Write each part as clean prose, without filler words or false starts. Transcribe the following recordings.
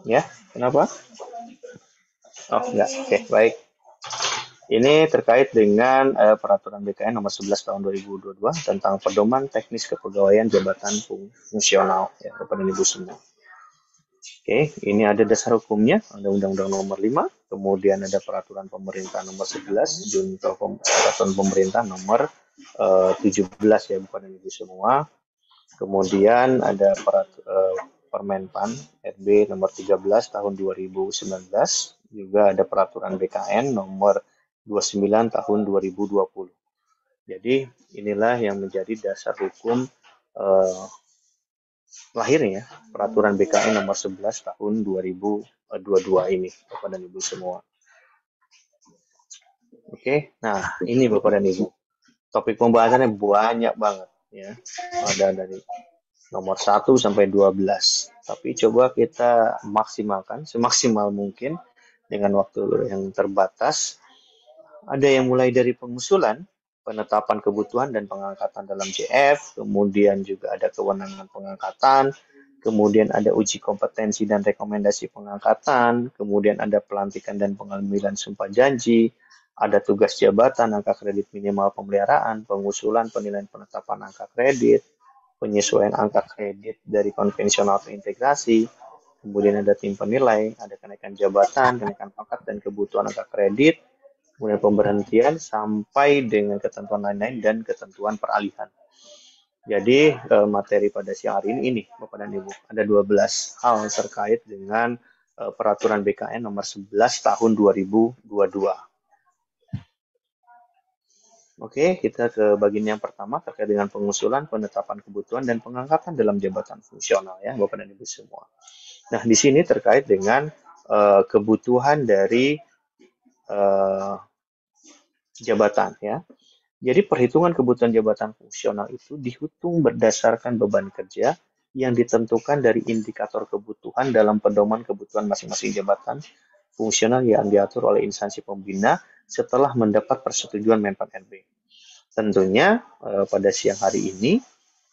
Ya, kenapa? Oh, enggak. Oke, baik. Ini terkait dengan Peraturan BKN Nomor 11 Tahun 2022 tentang pedoman teknis kepegawaian jabatan fungsional ya, Bapak dan Ibu semua. Oke, ini ada dasar hukumnya, ada Undang-Undang Nomor 5, kemudian ada Peraturan Pemerintah Nomor 11, Junto Peraturan Pemerintah Nomor 17 ya, Bapak dan Ibu semua. Kemudian ada Permenpan RB nomor 13 tahun 2019, juga ada peraturan BKN nomor 29 tahun 2020. Jadi inilah yang menjadi dasar hukum eh, lahirnya peraturan BKN nomor 11 tahun 2022 ini, Bapak dan Ibu semua. Oke, nah ini Bapak dan Ibu. Topik pembahasannya banyak banget ya. Ada dari nomor 1 sampai 12. Tapi coba kita maksimalkan semaksimal mungkin dengan waktu yang terbatas. Ada yang mulai dari pengusulan, penetapan kebutuhan dan pengangkatan dalam JF, kemudian juga ada kewenangan pengangkatan, kemudian ada uji kompetensi dan rekomendasi pengangkatan, kemudian ada pelantikan dan pengambilan sumpah janji, ada tugas jabatan, angka kredit minimal pemeliharaan, pengusulan penilaian penetapan angka kredit, penyesuaian angka kredit dari konvensional ke integrasi, kemudian ada tim penilai, ada kenaikan jabatan, kenaikan pangkat dan kebutuhan angka kredit, kemudian pemberhentian sampai dengan ketentuan lain-lain dan ketentuan peralihan. Jadi materi pada siang hari ini Bapak dan Ibu, ada 12 hal terkait dengan peraturan BKN nomor 11 tahun 2022. Oke, kita ke bagian yang pertama terkait dengan pengusulan, penetapan kebutuhan, dan pengangkatan dalam jabatan fungsional ya, Bapak dan Ibu semua. Nah, di sini terkait dengan kebutuhan dari uh, jabatan ya. Jadi perhitungan kebutuhan jabatan fungsional itu dihitung berdasarkan beban kerja yang ditentukan dari indikator kebutuhan dalam pedoman kebutuhan masing-masing jabatan fungsional yang diatur oleh instansi pembina setelah mendapat persetujuan Menpan RB. Tentunya pada siang hari ini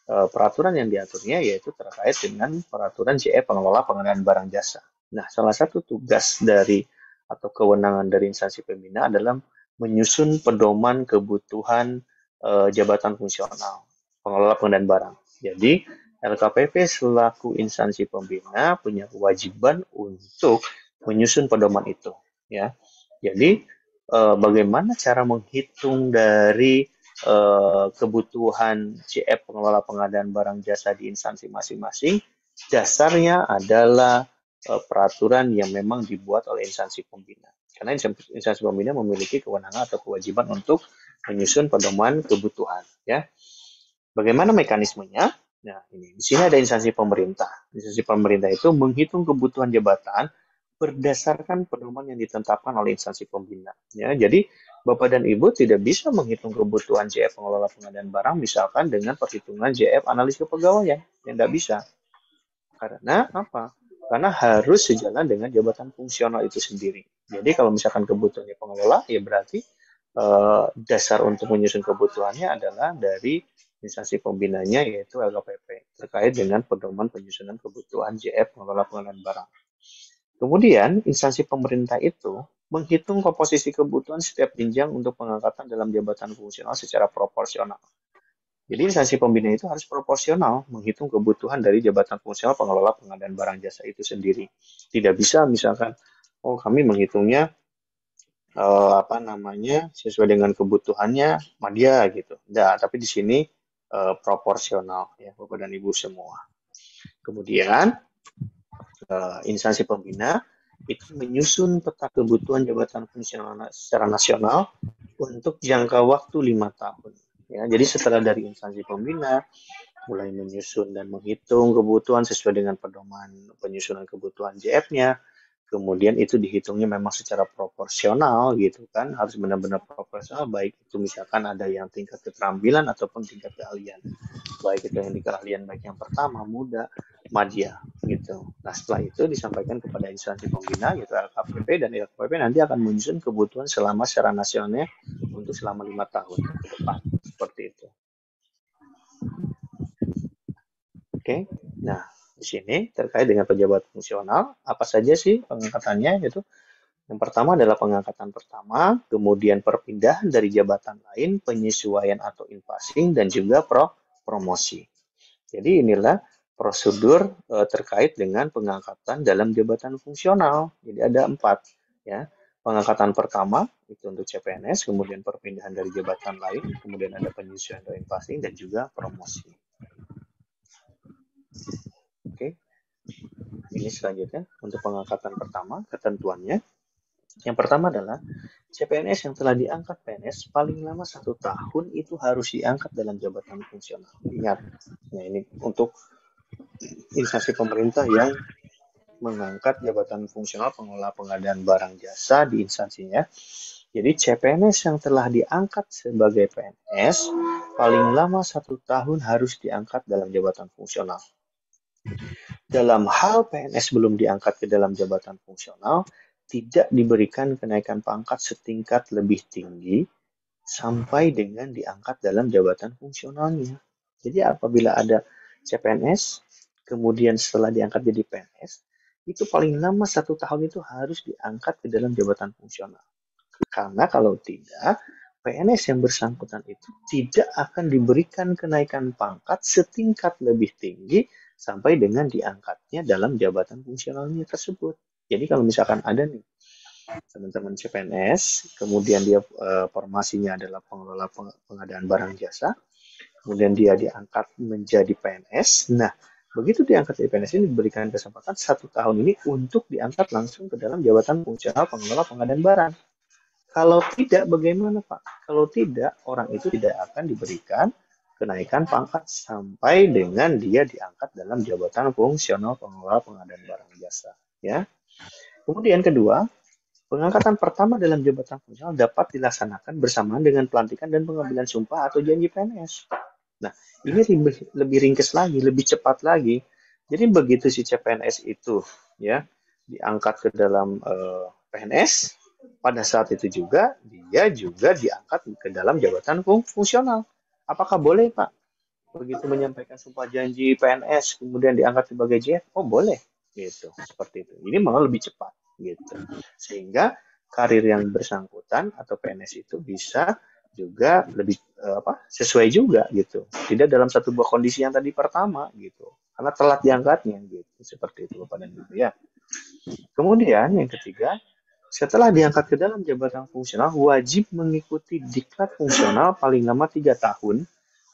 peraturan yang diaturnya yaitu terkait dengan peraturan JE pengelola pengadaan barang jasa. Nah, salah satu tugas dari atau kewenangan dari instansi pembina adalah menyusun pedoman kebutuhan jabatan fungsional pengelola pengadaan barang. Jadi, LKPP selaku instansi pembina punya kewajiban untuk menyusun pedoman itu, ya. Jadi, bagaimana cara menghitung dari kebutuhan CF pengelola pengadaan barang jasa di instansi masing-masing, dasarnya adalah peraturan yang memang dibuat oleh instansi pembina. Karena instansi pembina memiliki kewenangan atau kewajiban untuk menyusun pedoman kebutuhan. Ya, bagaimana mekanismenya? Nah, ini di sini ada instansi pemerintah. Instansi pemerintah itu menghitung kebutuhan jabatan berdasarkan pedoman yang ditetapkan oleh instansi pembina. Ya, jadi Bapak dan Ibu tidak bisa menghitung kebutuhan JF pengelola pengadaan barang misalkan dengan perhitungan JF analis kepegawaian. Yang tidak bisa. Karena apa? Karena harus sejalan dengan jabatan fungsional itu sendiri. Jadi kalau misalkan kebutuhannya pengelola, ya berarti dasar untuk menyusun kebutuhannya adalah dari instansi pembinanya yaitu LKPP terkait dengan pedoman penyusunan kebutuhan JF pengelola pengadaan barang. Kemudian instansi pemerintah itu menghitung komposisi kebutuhan setiap jenjang untuk pengangkatan dalam jabatan fungsional secara proporsional. Jadi instansi pembina itu harus proporsional menghitung kebutuhan dari jabatan fungsional pengelola pengadaan barang jasa itu sendiri. Tidak bisa misalkan, oh kami menghitungnya apa namanya sesuai dengan kebutuhannya media gitu. Tidak, tapi di sini proporsional ya Bapak dan Ibu semua. Kemudian instansi pembina itu menyusun peta kebutuhan jabatan fungsional secara nasional untuk jangka waktu 5 tahun. Ya, jadi setelah dari instansi pembina mulai menyusun dan menghitung kebutuhan sesuai dengan pedoman penyusunan kebutuhan JF-nya, kemudian itu dihitungnya memang secara proporsional gitu kan, harus benar-benar proporsional, baik itu misalkan ada yang tingkat keterampilan ataupun tingkat keahlian, baik itu yang di keahlian baik yang pertama, muda, madya gitu. Nah setelah itu disampaikan kepada instansi pembina yaitu LKPP, dan LKPP nanti akan menyusun kebutuhan selama secara nasionalnya untuk selama 5 tahun ke depan seperti itu. Oke, nah di sini terkait dengan pejabat fungsional, apa saja sih pengangkatannya itu? Yang pertama adalah pengangkatan pertama, kemudian perpindahan dari jabatan lain, penyesuaian atau invasing, dan juga promosi. Jadi inilah prosedur terkait dengan pengangkatan dalam jabatan fungsional. Jadi ada 4 ya. Pengangkatan pertama itu untuk CPNS, kemudian perpindahan dari jabatan lain, kemudian ada penyesuaian atau invasing, dan juga promosi. Oke, ini selanjutnya untuk pengangkatan pertama, ketentuannya. Yang pertama adalah CPNS yang telah diangkat PNS paling lama 1 tahun itu harus diangkat dalam jabatan fungsional. Ingat, nah ini untuk instansi pemerintah yang mengangkat jabatan fungsional pengelola pengadaan barang jasa di instansinya. Jadi CPNS yang telah diangkat sebagai PNS paling lama 1 tahun harus diangkat dalam jabatan fungsional. Dalam hal PNS belum diangkat ke dalam jabatan fungsional, tidak diberikan kenaikan pangkat setingkat lebih tinggi sampai dengan diangkat dalam jabatan fungsionalnya. Jadi apabila ada CPNS, kemudian setelah diangkat jadi PNS, itu paling lama 1 tahun itu harus diangkat ke dalam jabatan fungsional. Karena kalau tidak, PNS yang bersangkutan itu tidak akan diberikan kenaikan pangkat setingkat lebih tinggi sampai dengan diangkatnya dalam jabatan fungsionalnya tersebut. Jadi kalau misalkan ada nih teman-teman CPNS, kemudian dia formasinya adalah pengelola pengadaan barang jasa, kemudian dia diangkat menjadi PNS. Nah, begitu diangkat jadi PNS ini diberikan kesempatan 1 tahun ini untuk diangkat langsung ke dalam jabatan fungsional pengelola pengadaan barang. Kalau tidak, bagaimana Pak? Kalau tidak, orang itu tidak akan diberikan kenaikan pangkat sampai dengan dia diangkat dalam jabatan fungsional pengelola pengadaan barang jasa. Ya. Kemudian kedua, pengangkatan pertama dalam jabatan fungsional dapat dilaksanakan bersamaan dengan pelantikan dan pengambilan sumpah atau janji PNS. Nah, ini lebih ringkes lagi, lebih cepat lagi. Jadi begitu si CPNS itu ya diangkat ke dalam PNS, pada saat itu juga dia juga diangkat ke dalam jabatan fungsional. Apakah boleh Pak? Begitu menyampaikan sumpah janji PNS kemudian diangkat sebagai JF? Oh boleh, gitu. Seperti itu. Ini malah lebih cepat, gitu. Sehingga karir yang bersangkutan atau PNS itu bisa juga lebih sesuai juga gitu. Tidak dalam satu buah kondisi yang tadi pertama gitu. Karena telat diangkatnya gitu. Seperti itu Bapak dan Ibu ya. Kemudian yang ketiga, setelah diangkat ke dalam jabatan fungsional, wajib mengikuti diklat fungsional paling lama 3 tahun.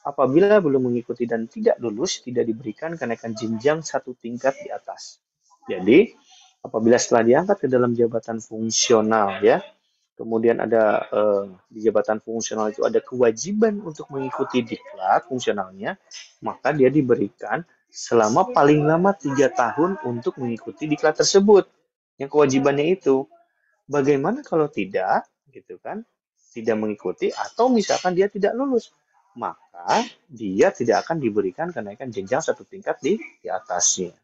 Apabila belum mengikuti dan tidak lulus, tidak diberikan kenaikan jenjang 1 tingkat di atas. Jadi, apabila setelah diangkat ke dalam jabatan fungsional, ya, kemudian ada di jabatan fungsional itu ada kewajiban untuk mengikuti diklat fungsionalnya, maka dia diberikan selama paling lama 3 tahun untuk mengikuti diklat tersebut. Yang kewajibannya itu. Bagaimana kalau tidak, gitu kan, tidak mengikuti atau misalkan dia tidak lulus, maka dia tidak akan diberikan kenaikan jenjang 1 tingkat di atasnya,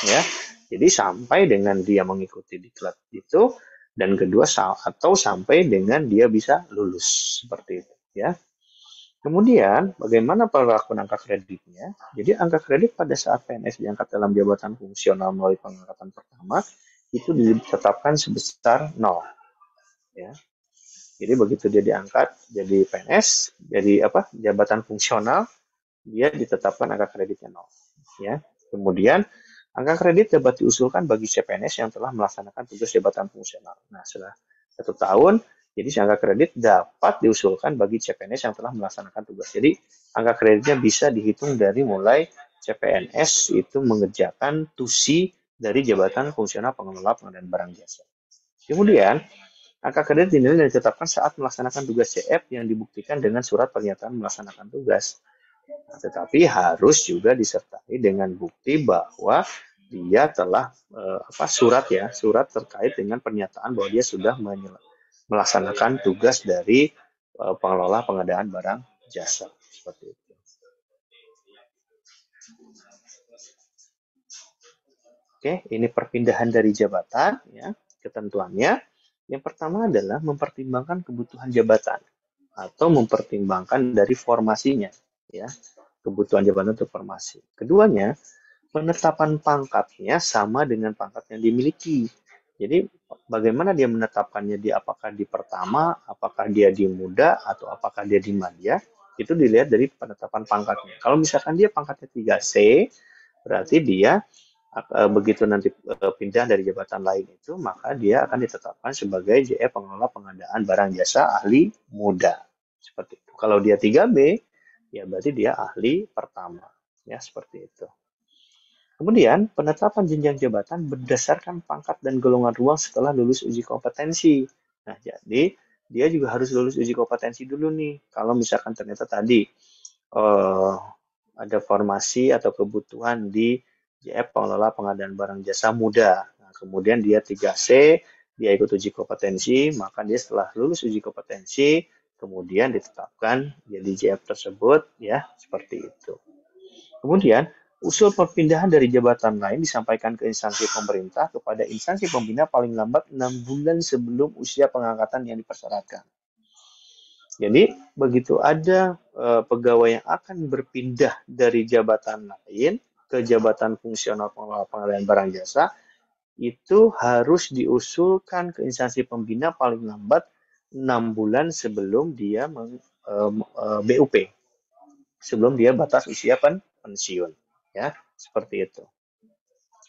ya. Jadi sampai dengan dia mengikuti diklat itu dan kedua atau sampai dengan dia bisa lulus seperti itu, ya. Kemudian, bagaimana perlakuan angka kreditnya? Jadi angka kredit pada saat PNS diangkat dalam jabatan fungsional melalui pengangkatan pertama itu ditetapkan sebesar 0. Ya. Jadi begitu dia diangkat jadi PNS, jadi jabatan fungsional, dia ditetapkan angka kreditnya 0. Ya. Kemudian angka kredit dapat diusulkan bagi CPNS yang telah melaksanakan tugas jabatan fungsional. Nah, setelah 1 tahun, jadi si angka kredit dapat diusulkan bagi CPNS yang telah melaksanakan tugas. Jadi angka kreditnya bisa dihitung dari mulai CPNS itu mengerjakan tusi dari jabatan fungsional pengelola pengadaan barang jasa. Kemudian angka kredit dinilai dan ditetapkan saat melaksanakan tugas CF yang dibuktikan dengan surat pernyataan melaksanakan tugas. Nah, tetapi harus juga disertai dengan bukti bahwa dia telah surat terkait dengan pernyataan bahwa dia sudah melaksanakan tugas dari pengelola pengadaan barang jasa seperti itu. Oke, ini perpindahan dari jabatan ya, ketentuannya. Yang pertama adalah mempertimbangkan kebutuhan jabatan atau mempertimbangkan dari formasinya ya, kebutuhan jabatan untuk formasi. Keduanya, penetapan pangkatnya sama dengan pangkat yang dimiliki. Jadi bagaimana dia menetapkannya, dia apakah di pertama, apakah dia di muda, atau apakah dia di madya, itu dilihat dari penetapan pangkatnya. Kalau misalkan dia pangkatnya 3C, berarti dia begitu nanti pindah dari jabatan lain itu, maka dia akan ditetapkan sebagai JF pengelola pengadaan barang jasa ahli muda. Seperti itu. Kalau dia 3B, ya berarti dia ahli pertama. Ya, seperti itu. Kemudian, penetapan jenjang jabatan berdasarkan pangkat dan golongan ruang setelah lulus uji kompetensi. Nah, jadi dia juga harus lulus uji kompetensi dulu nih. Kalau misalkan ternyata tadi ada formasi atau kebutuhan di JF pengelola pengadaan barang jasa muda. Nah, kemudian dia 3C, dia ikut uji kompetensi, maka dia setelah lulus uji kompetensi, kemudian ditetapkan jadi JF tersebut, ya, seperti itu. Kemudian, usul perpindahan dari jabatan lain disampaikan ke instansi pemerintah kepada instansi pembina paling lambat 6 bulan sebelum usia pengangkatan yang dipersyaratkan. Jadi, begitu ada pegawai yang akan berpindah dari jabatan lain ke jabatan fungsional pengelola pengadaan barang jasa, itu harus diusulkan ke instansi pembina paling lambat 6 bulan sebelum dia BUP, sebelum dia batas usia pensiun. Ya, seperti itu.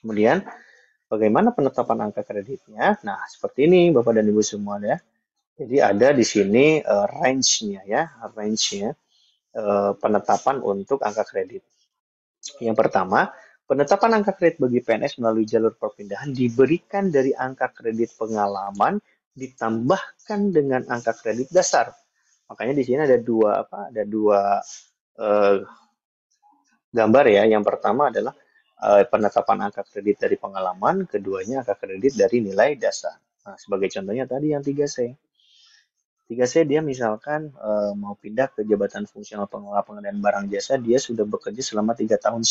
Kemudian, bagaimana penetapan angka kreditnya? Nah, seperti ini Bapak dan Ibu semua ya. Jadi ada di sini range-nya ya, range-nya penetapan untuk angka kredit. Yang pertama, penetapan angka kredit bagi PNS melalui jalur perpindahan diberikan dari angka kredit pengalaman ditambahkan dengan angka kredit dasar. Makanya di sini ada dua gambar ya. Yang pertama adalah penetapan angka kredit dari pengalaman, keduanya angka kredit dari nilai dasar. Nah, sebagai contohnya tadi yang 3C. 3C dia misalkan mau pindah ke jabatan fungsional pengelola pengadaan barang jasa, dia sudah bekerja selama 3,5 tahun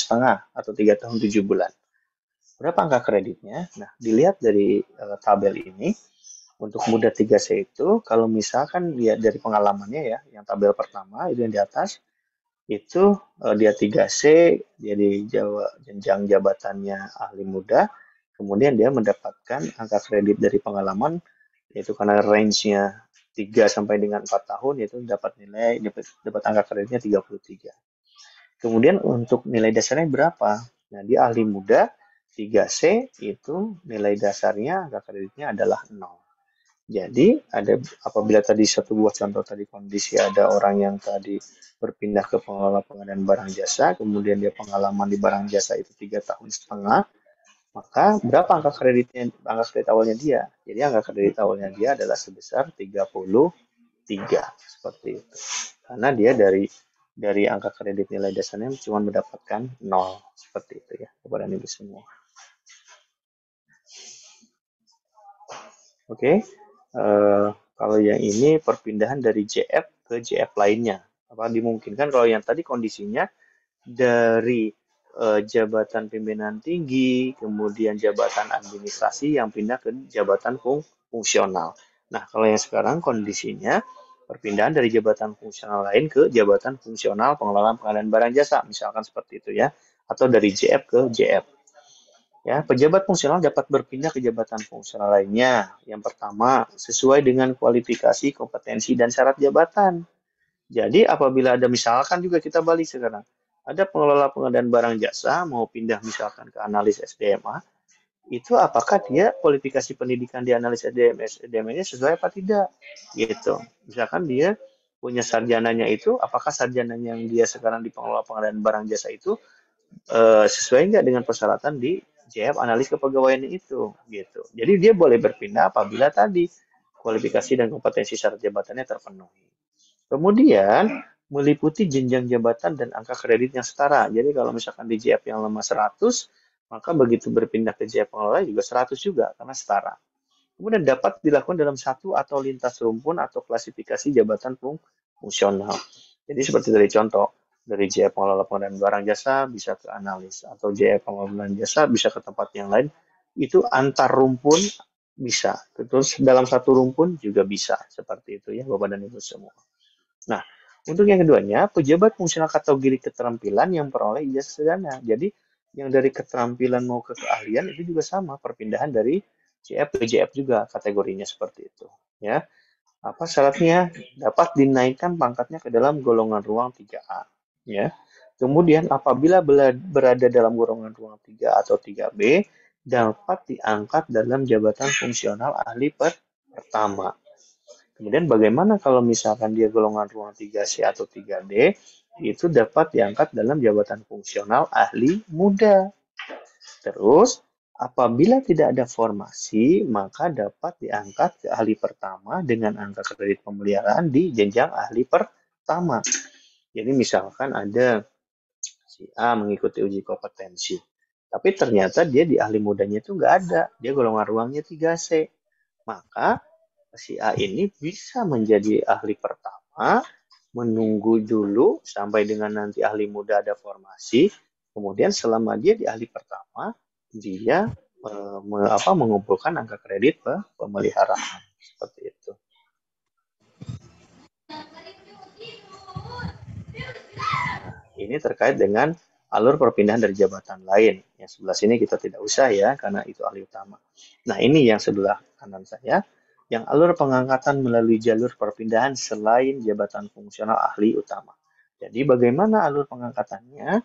atau 3 tahun 7 bulan. Berapa angka kreditnya? Nah, dilihat dari tabel ini, untuk muda 3C itu, kalau misalkan lihat dari pengalamannya ya, yang tabel pertama, itu yang di atas, itu dia 3C, dia di jenjang jabatannya ahli muda, kemudian dia mendapatkan angka kredit dari pengalaman, yaitu karena range-nya 3 sampai dengan 4 tahun, yaitu dapat angka kreditnya 33. Kemudian untuk nilai dasarnya berapa? Nah, dia ahli muda, 3C itu nilai dasarnya angka kreditnya adalah 0. Jadi apabila tadi satu buah contoh tadi kondisi ada orang yang tadi berpindah ke pengelola pengadaan barang jasa, kemudian dia pengalaman di barang jasa itu 3,5 tahun, maka berapa angka kredit awalnya dia? Jadi angka kredit awalnya dia adalah sebesar 33 seperti itu. Karena dia dari angka kredit nilai dasarnya cuma mendapatkan 0 seperti itu ya, kepada Ibu semua. Oke. Kalau yang ini perpindahan dari JF ke JF lainnya. Apa dimungkinkan kalau yang tadi kondisinya dari jabatan pimpinan tinggi, kemudian jabatan administrasi yang pindah ke jabatan fungsional. Nah, kalau yang sekarang kondisinya perpindahan dari jabatan fungsional lain ke jabatan fungsional pengelolaan pengadaan barang jasa, misalkan seperti itu ya, atau dari JF ke JF. Ya, pejabat fungsional dapat berpindah ke jabatan fungsional lainnya. Yang pertama, sesuai dengan kualifikasi, kompetensi, dan syarat jabatan. Jadi, apabila ada misalkan juga kita balik sekarang, ada pengelola pengadaan barang jasa mau pindah misalkan ke analis SDMA, itu apakah dia kualifikasi pendidikan di analis SDM-nya sesuai apa tidak? Gitu. Misalkan dia punya sarjananya itu, apakah sarjananya yang dia sekarang di pengelola pengadaan barang jasa itu sesuai nggak dengan persyaratan di JF analis kepegawaian itu gitu. Jadi dia boleh berpindah apabila tadi kualifikasi dan kompetensi syarat jabatannya terpenuhi. Kemudian meliputi jenjang jabatan dan angka kredit yang setara. Jadi kalau misalkan di JF yang lama 100, maka begitu berpindah ke JF pengelola juga 100 juga karena setara. Kemudian dapat dilakukan dalam satu atau lintas rumpun atau klasifikasi jabatan fungsional. Jadi seperti dari contoh, dari JF pengelola pengadaan barang jasa bisa ke analis, atau JF pengelola jasa bisa ke tempat yang lain. Itu antar rumpun bisa. Terus dalam satu rumpun juga bisa. Seperti itu ya Bapak dan Ibu semua. Nah, untuk yang keduanya, pejabat fungsional kategori keterampilan yang peroleh ijazah sarjana. Jadi yang dari keterampilan mau ke keahlian itu juga sama, perpindahan dari CF ke JF juga kategorinya seperti itu. Ya, apa syaratnya? Dapat dinaikkan pangkatnya ke dalam golongan ruang 3A. Ya. Kemudian apabila berada dalam golongan ruang 3 atau 3B, dapat diangkat dalam jabatan fungsional ahli pertama. Kemudian bagaimana kalau misalkan dia golongan ruang 3C atau 3D, itu dapat diangkat dalam jabatan fungsional ahli muda. Terus, apabila tidak ada formasi, maka dapat diangkat ke ahli pertama dengan angka kredit pemeliharaan di jenjang ahli pertama. Jadi misalkan ada si A mengikuti uji kompetensi, tapi ternyata dia di ahli mudanya itu nggak ada, dia golongan ruangnya 3C. Maka si A ini bisa menjadi ahli pertama, menunggu dulu sampai dengan nanti ahli muda ada formasi, kemudian selama dia di ahli pertama, dia mengumpulkan angka kredit pemeliharaan. Seperti itu. Ini terkait dengan alur perpindahan dari jabatan lain. Yang sebelah sini kita tidak usah ya, karena itu ahli utama. Nah, ini yang sebelah kanan saya, yang alur pengangkatan melalui jalur perpindahan selain jabatan fungsional ahli utama. Jadi bagaimana alur pengangkatannya?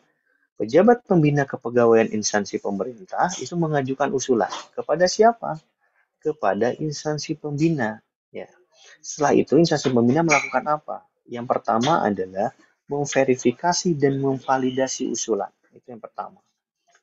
Pejabat pembina kepegawaian instansi pemerintah itu mengajukan usulan kepada siapa? Kepada instansi pembina. Ya. Setelah itu instansi pembina melakukan apa? Yang pertama adalah memverifikasi dan memvalidasi usulan. Itu yang pertama.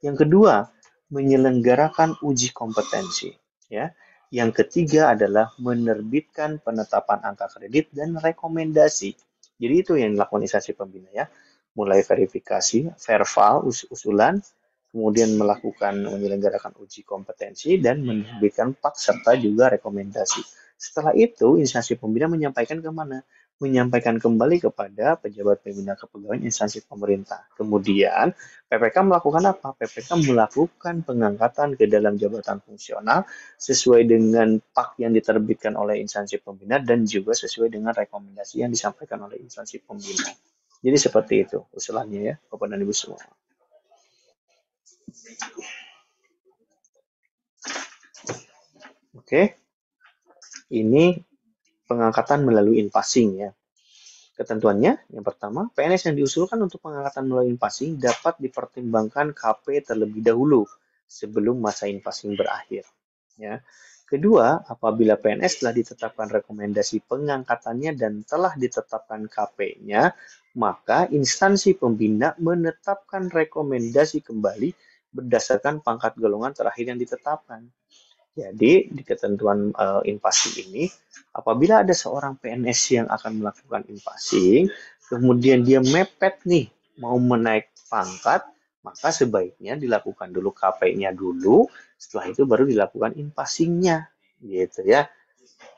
Yang kedua, menyelenggarakan uji kompetensi. Ya. Yang ketiga adalah menerbitkan penetapan angka kredit dan rekomendasi. Jadi itu yang dilakukan instansi pembina ya. Mulai verifikasi, verval, usulan, kemudian menyelenggarakan uji kompetensi dan menerbitkan pak serta juga rekomendasi. Setelah itu, instansi pembina menyampaikan kemana? Menyampaikan kembali kepada pejabat pembina kepegawaian instansi pemerintah. Kemudian, PPK melakukan apa? PPK melakukan pengangkatan ke dalam jabatan fungsional sesuai dengan pak yang diterbitkan oleh instansi pembina dan juga sesuai dengan rekomendasi yang disampaikan oleh instansi pembina. Jadi seperti itu usulannya ya, Bapak dan Ibu semua. Oke, ini pengangkatan melalui in-passing ya. Ketentuannya, yang pertama, PNS yang diusulkan untuk pengangkatan melalui in-passing dapat dipertimbangkan KP terlebih dahulu sebelum masa in-passing berakhir. Ya. Kedua, apabila PNS telah ditetapkan rekomendasi pengangkatannya dan telah ditetapkan KP-nya, maka instansi pembina menetapkan rekomendasi kembali berdasarkan pangkat golongan terakhir yang ditetapkan. Jadi, di ketentuan in-passing ini, apabila ada seorang PNS yang akan melakukan in-passing, kemudian dia mepet nih, mau menaik pangkat, maka sebaiknya dilakukan dulu KP-nya dulu, setelah itu baru dilakukan in-passing-nya. Gitu ya.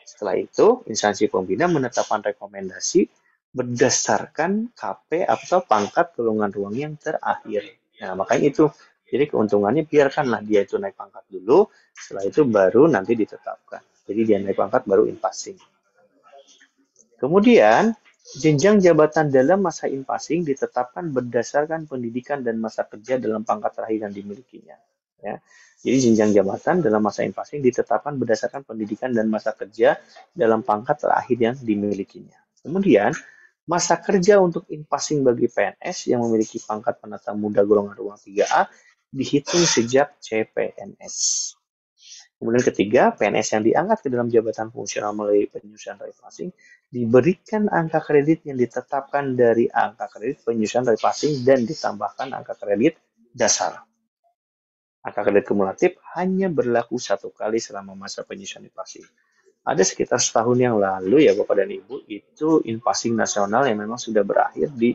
Setelah itu, instansi pembina menetapkan rekomendasi berdasarkan KP atau pangkat golongan ruang yang terakhir. Nah, makanya itu. Jadi keuntungannya biarkanlah dia itu naik pangkat dulu, setelah itu baru nanti ditetapkan. Jadi dia naik pangkat baru in-passing. Kemudian, jenjang jabatan dalam masa in-passing ditetapkan berdasarkan pendidikan dan masa kerja dalam pangkat terakhir yang dimilikinya. Ya. Jadi jenjang jabatan dalam masa in-passing ditetapkan berdasarkan pendidikan dan masa kerja dalam pangkat terakhir yang dimilikinya. Kemudian, masa kerja untuk in-passing bagi PNS yang memiliki pangkat penata muda golongan ruang 3A dihitung sejak CPNS. Kemudian ketiga, PNS yang diangkat ke dalam jabatan fungsional melalui penyusunan repassing diberikan angka kredit yang ditetapkan dari angka kredit penyusunan repassing dan ditambahkan angka kredit dasar. Angka kredit kumulatif hanya berlaku satu kali selama masa penyusunan repassing. Ada sekitar setahun yang lalu ya Bapak dan Ibu, itu in-passing nasional yang memang sudah berakhir di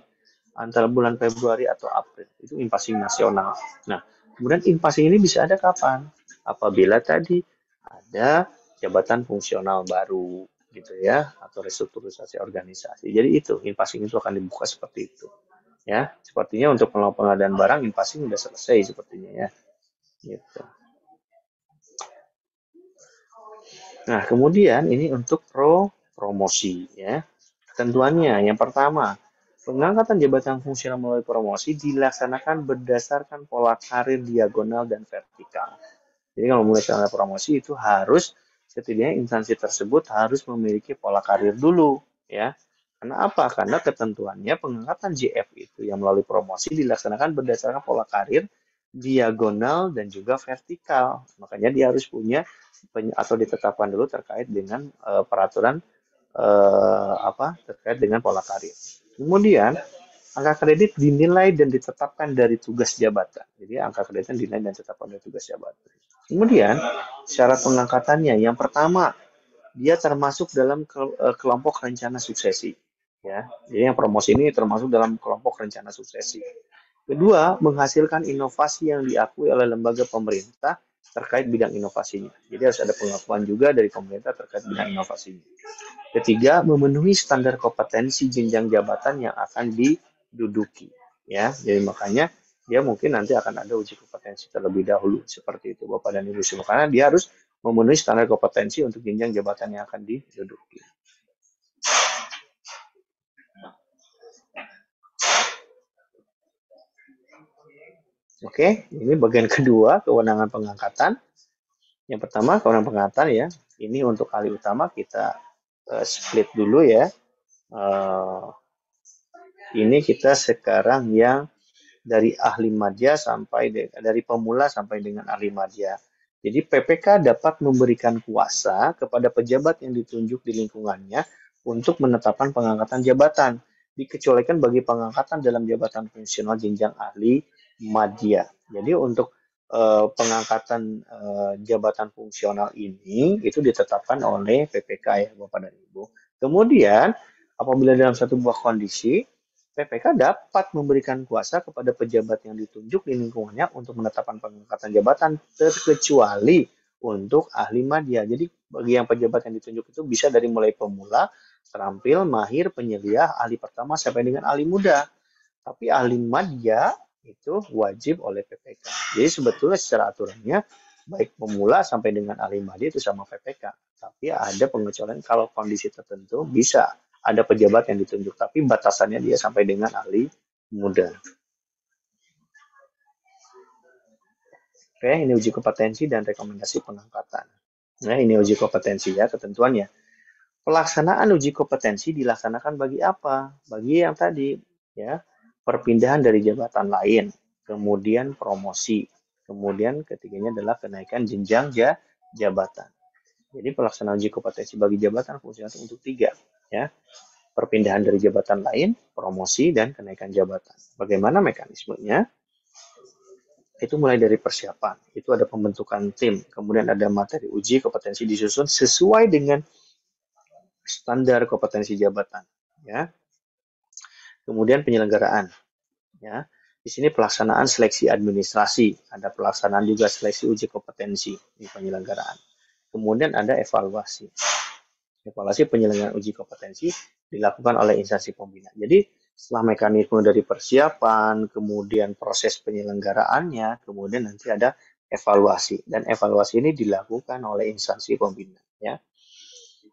antara bulan Februari atau April. Itu in-passing nasional. Nah, kemudian in-passing ini bisa ada kapan? Apabila tadi ada jabatan fungsional baru gitu ya, atau restrukturisasi organisasi. Jadi itu in-passing itu akan dibuka seperti itu. Ya, sepertinya untuk pengadaan barang in-passing sudah selesai sepertinya ya. Gitu. Nah, kemudian ini untuk promosi ya. Ketentuannya yang pertama, Pengangkatan jabatan fungsional melalui promosi dilaksanakan berdasarkan pola karir diagonal dan vertikal. Jadi kalau mulai channel promosi itu harus setidaknya instansi tersebut harus memiliki pola karir dulu, ya. Karena apa? Karena ketentuannya pengangkatan JF itu yang melalui promosi dilaksanakan berdasarkan pola karir diagonal dan juga vertikal. Makanya dia harus punya atau ditetapkan dulu terkait dengan peraturan terkait dengan pola karir. Kemudian angka kredit dinilai dan ditetapkan dari tugas jabatan. Jadi angka kredit dinilai dan ditetapkan dari tugas jabatan. Kemudian syarat pengangkatannya yang pertama dia termasuk dalam kelompok rencana suksesi. Ya, jadi yang promosi ini termasuk dalam kelompok rencana suksesi. Kedua, menghasilkan inovasi yang diakui oleh lembaga pemerintah terkait bidang inovasinya. Jadi harus ada pengakuan juga dari pemerintah terkait bidang inovasinya. Ketiga, memenuhi standar kompetensi jenjang jabatan yang akan diduduki. Ya, jadi makanya dia mungkin nanti akan ada uji kompetensi terlebih dahulu seperti itu Bapak dan Ibu semua karena dia harus memenuhi standar kompetensi untuk jenjang jabatan yang akan diduduki. Oke, ini bagian kedua kewenangan pengangkatan. Yang pertama kewenangan pengangkatan ya. Ini untuk kali utama kita split dulu ya. Ini kita sekarang yang dari ahli madya sampai dari pemula sampai dengan ahli madya. Jadi PPK dapat memberikan kuasa kepada pejabat yang ditunjuk di lingkungannya untuk menetapkan pengangkatan jabatan, dikecualikan bagi pengangkatan dalam jabatan fungsional jenjang ahli madya. Jadi untuk pengangkatan jabatan fungsional ini itu ditetapkan oleh PPK ya Bapak dan Ibu. Kemudian apabila dalam satu buah kondisi PPK dapat memberikan kuasa kepada pejabat yang ditunjuk di lingkungannya untuk menetapkan pengangkatan jabatan terkecuali untuk ahli madya. Jadi bagi yang pejabat yang ditunjuk itu bisa dari mulai pemula, terampil, mahir, penyelia, ahli pertama sampai dengan ahli muda. Tapi ahli madya itu wajib oleh PPK. Jadi sebetulnya secara aturannya baik pemula sampai dengan ahli madya itu sama PPK. Tapi ada pengecualian kalau kondisi tertentu bisa ada pejabat yang ditunjuk, tapi batasannya dia sampai dengan ahli muda. Oke, ini uji kompetensi dan rekomendasi pengangkatan. Nah, ini uji kompetensi ya, ketentuannya. Pelaksanaan uji kompetensi dilaksanakan bagi apa? Bagi yang tadi, ya, perpindahan dari jabatan lain, kemudian promosi, kemudian ketiganya adalah kenaikan jenjang jabatan. Jadi pelaksanaan uji kompetensi bagi jabatan fungsional untuk 3, ya. Perpindahan dari jabatan lain, promosi, dan kenaikan jabatan. Bagaimana mekanismenya? Itu mulai dari persiapan. Itu ada pembentukan tim, kemudian ada materi uji kompetensi disusun sesuai dengan standar kompetensi jabatan. Ya. Kemudian penyelenggaraan. Ya. Di sini pelaksanaan seleksi administrasi, ada pelaksanaan juga seleksi uji kompetensi di penyelenggaraan. Kemudian ada evaluasi. Evaluasi penyelenggaraan uji kompetensi dilakukan oleh instansi pembina. Jadi setelah mekanisme dari persiapan, kemudian proses penyelenggaraannya, kemudian nanti ada evaluasi. Dan evaluasi ini dilakukan oleh instansi pembina. Ya.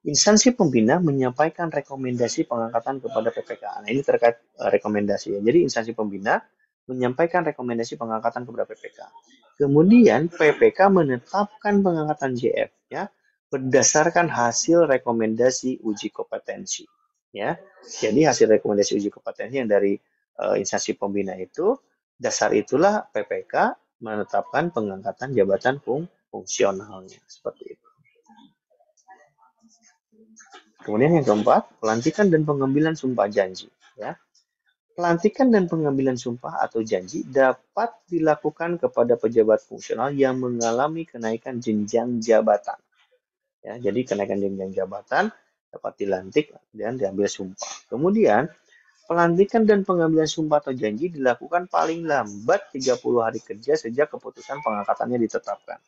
Instansi pembina menyampaikan rekomendasi pengangkatan kepada PPK. Nah, ini terkait rekomendasi. Ya. Jadi instansi pembina menyampaikan rekomendasi pengangkatan kepada PPK. Kemudian PPK menetapkan pengangkatan JF. Ya berdasarkan hasil rekomendasi uji kompetensi. Ya, jadi hasil rekomendasi uji kompetensi yang dari instansi pembina itu, dasar itulah PPK menetapkan pengangkatan jabatan fungsionalnya seperti itu. Kemudian yang keempat, pelantikan dan pengambilan sumpah janji. Ya, pelantikan dan pengambilan sumpah atau janji dapat dilakukan kepada pejabat fungsional yang mengalami kenaikan jenjang jabatan. Ya, jadi kenaikan jenjang jabatan dapat dilantik dan diambil sumpah. Kemudian, pelantikan dan pengambilan sumpah atau janji dilakukan paling lambat 30 hari kerja sejak keputusan pengangkatannya ditetapkan.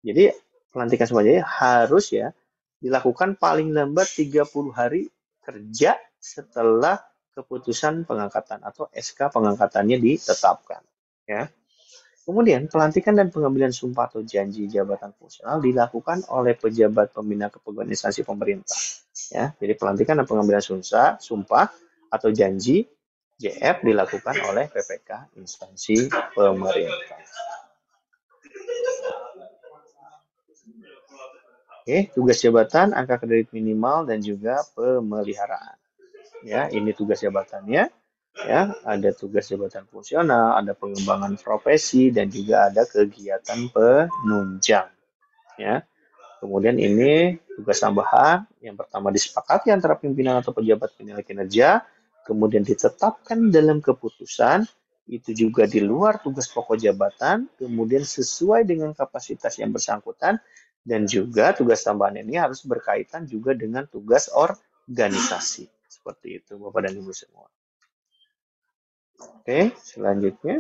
Jadi, pelantikan sumpah janji harus ya dilakukan paling lambat 30 hari kerja setelah keputusan pengangkatan atau SK pengangkatannya ditetapkan. Ya. Kemudian, pelantikan dan pengambilan sumpah atau janji jabatan fungsional dilakukan oleh pejabat pembina kepegawaian instansi pemerintah. Ya, jadi pelantikan dan pengambilan sumpah atau janji JF dilakukan oleh PPK instansi pemerintah. Oke, tugas jabatan, angka kredit minimal, dan juga pemeliharaan. Ya, ini tugas jabatannya. Ya, ada tugas jabatan fungsional, ada pengembangan profesi, dan juga ada kegiatan penunjang. Ya, kemudian ini tugas tambahan. Yang pertama disepakati antara pimpinan atau pejabat penilai kinerja, kemudian ditetapkan dalam keputusan. Itu juga di luar tugas pokok jabatan, kemudian sesuai dengan kapasitas yang bersangkutan, dan juga tugas tambahan ini harus berkaitan juga dengan tugas organisasi. Seperti itu, Bapak dan Ibu semua. Oke, selanjutnya.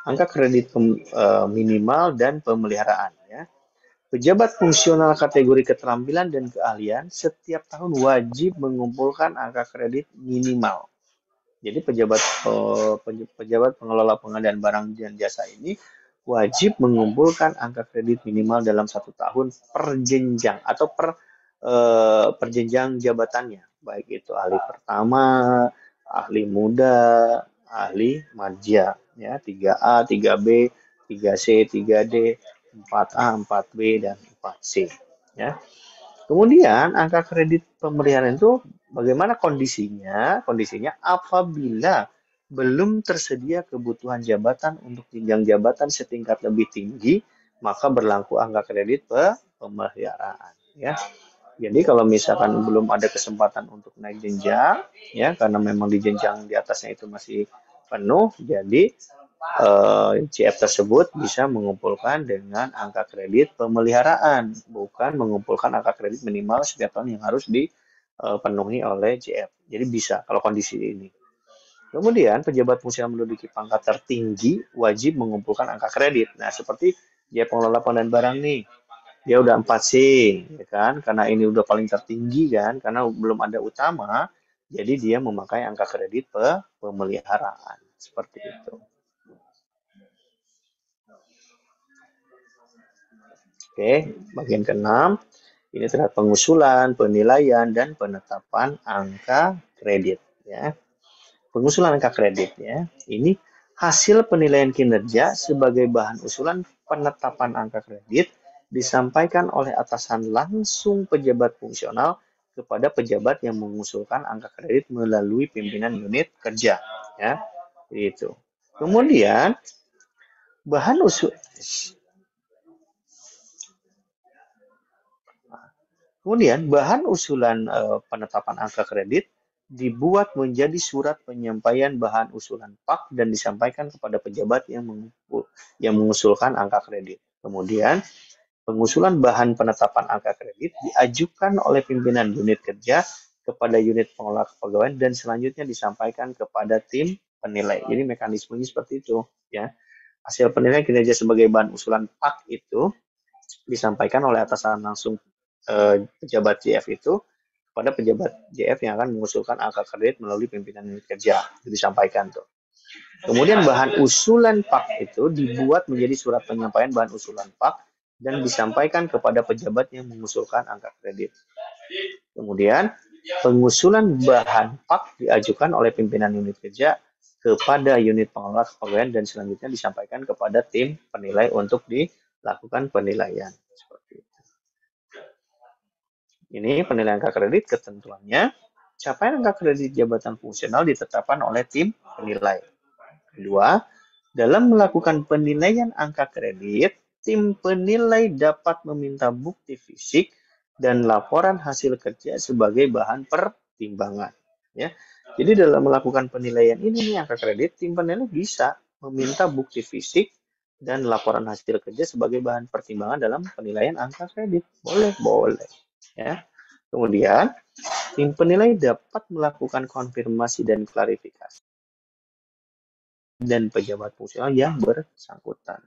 Angka kredit minimal dan pemeliharaan. Ya. Pejabat fungsional kategori keterampilan dan keahlian setiap tahun wajib mengumpulkan angka kredit minimal. Jadi pejabat pengelola pengadaan barang dan jasa ini wajib mengumpulkan angka kredit minimal dalam 1 tahun per jenjang atau per jenjang jabatannya, baik itu ahli pertama, ahli muda, ahli madya, ya 3A, 3B, 3C, 3D, 4A, 4B, dan 4C. Ya. Kemudian angka kredit pemeliharaan itu bagaimana kondisinya? Kondisinya apabila belum tersedia kebutuhan jabatan untuk jenjang jabatan setingkat lebih tinggi, maka berlaku angka kredit pemeliharaan. Ya. Jadi kalau misalkan belum ada kesempatan untuk naik jenjang, ya karena memang di jenjang di atasnya itu masih penuh, jadi CF tersebut bisa mengumpulkan dengan angka kredit pemeliharaan, bukan mengumpulkan angka kredit minimal setiap tahun yang harus dipenuhi oleh CF. Jadi bisa kalau kondisi ini. Kemudian pejabat fungsional menduduki pangkat tertinggi wajib mengumpulkan angka kredit. Nah, seperti dia pengelola pengadaan barang nih, dia udah 4C, ya kan? Karena ini udah paling tertinggi kan, karena belum ada utama, jadi dia memakai angka kredit pemeliharaan. Seperti itu. Oke, bagian ke-6. Ini terhadap pengusulan, penilaian, dan penetapan angka kredit. Ya. Pengusulan angka kredit. Ya. Ini hasil penilaian kinerja sebagai bahan usulan penetapan angka kredit disampaikan oleh atasan langsung pejabat fungsional kepada pejabat yang mengusulkan angka kredit melalui pimpinan unit kerja. Ya, itu. Kemudian bahan usul. Kemudian bahan usulan penetapan angka kredit dibuat menjadi surat penyampaian bahan usulan PAK dan disampaikan kepada pejabat yang mengusulkan angka kredit. Kemudian pengusulan bahan penetapan angka kredit diajukan oleh pimpinan unit kerja kepada unit pengelola kepegawaian dan selanjutnya disampaikan kepada tim penilai. Jadi mekanismenya seperti itu, ya. Hasil penilaian kinerja sebagai bahan usulan PAK itu disampaikan oleh atasan langsung pejabat JF itu kepada pejabat JF yang akan mengusulkan angka kredit melalui pimpinan unit kerja. Itu disampaikan tuh. Kemudian bahan usulan PAK itu dibuat menjadi surat penyampaian bahan usulan PAK dan disampaikan kepada pejabat yang mengusulkan angka kredit. Kemudian pengusulan bahan PAK diajukan oleh pimpinan unit kerja kepada unit pengelola kepegawaian dan selanjutnya disampaikan kepada tim penilai untuk dilakukan penilaian. Seperti itu. Ini penilaian angka kredit ketentuannya. Capaian angka kredit jabatan fungsional ditetapkan oleh tim penilai. Kedua, dalam melakukan penilaian angka kredit, tim penilai dapat meminta bukti fisik dan laporan hasil kerja sebagai bahan pertimbangan. Ya. Jadi dalam melakukan penilaian ini angka kredit, tim penilai bisa meminta bukti fisik dan laporan hasil kerja sebagai bahan pertimbangan dalam penilaian angka kredit. Boleh. Ya. Kemudian, tim penilai dapat melakukan konfirmasi dan klarifikasi dan pejabat fungsional yang bersangkutan.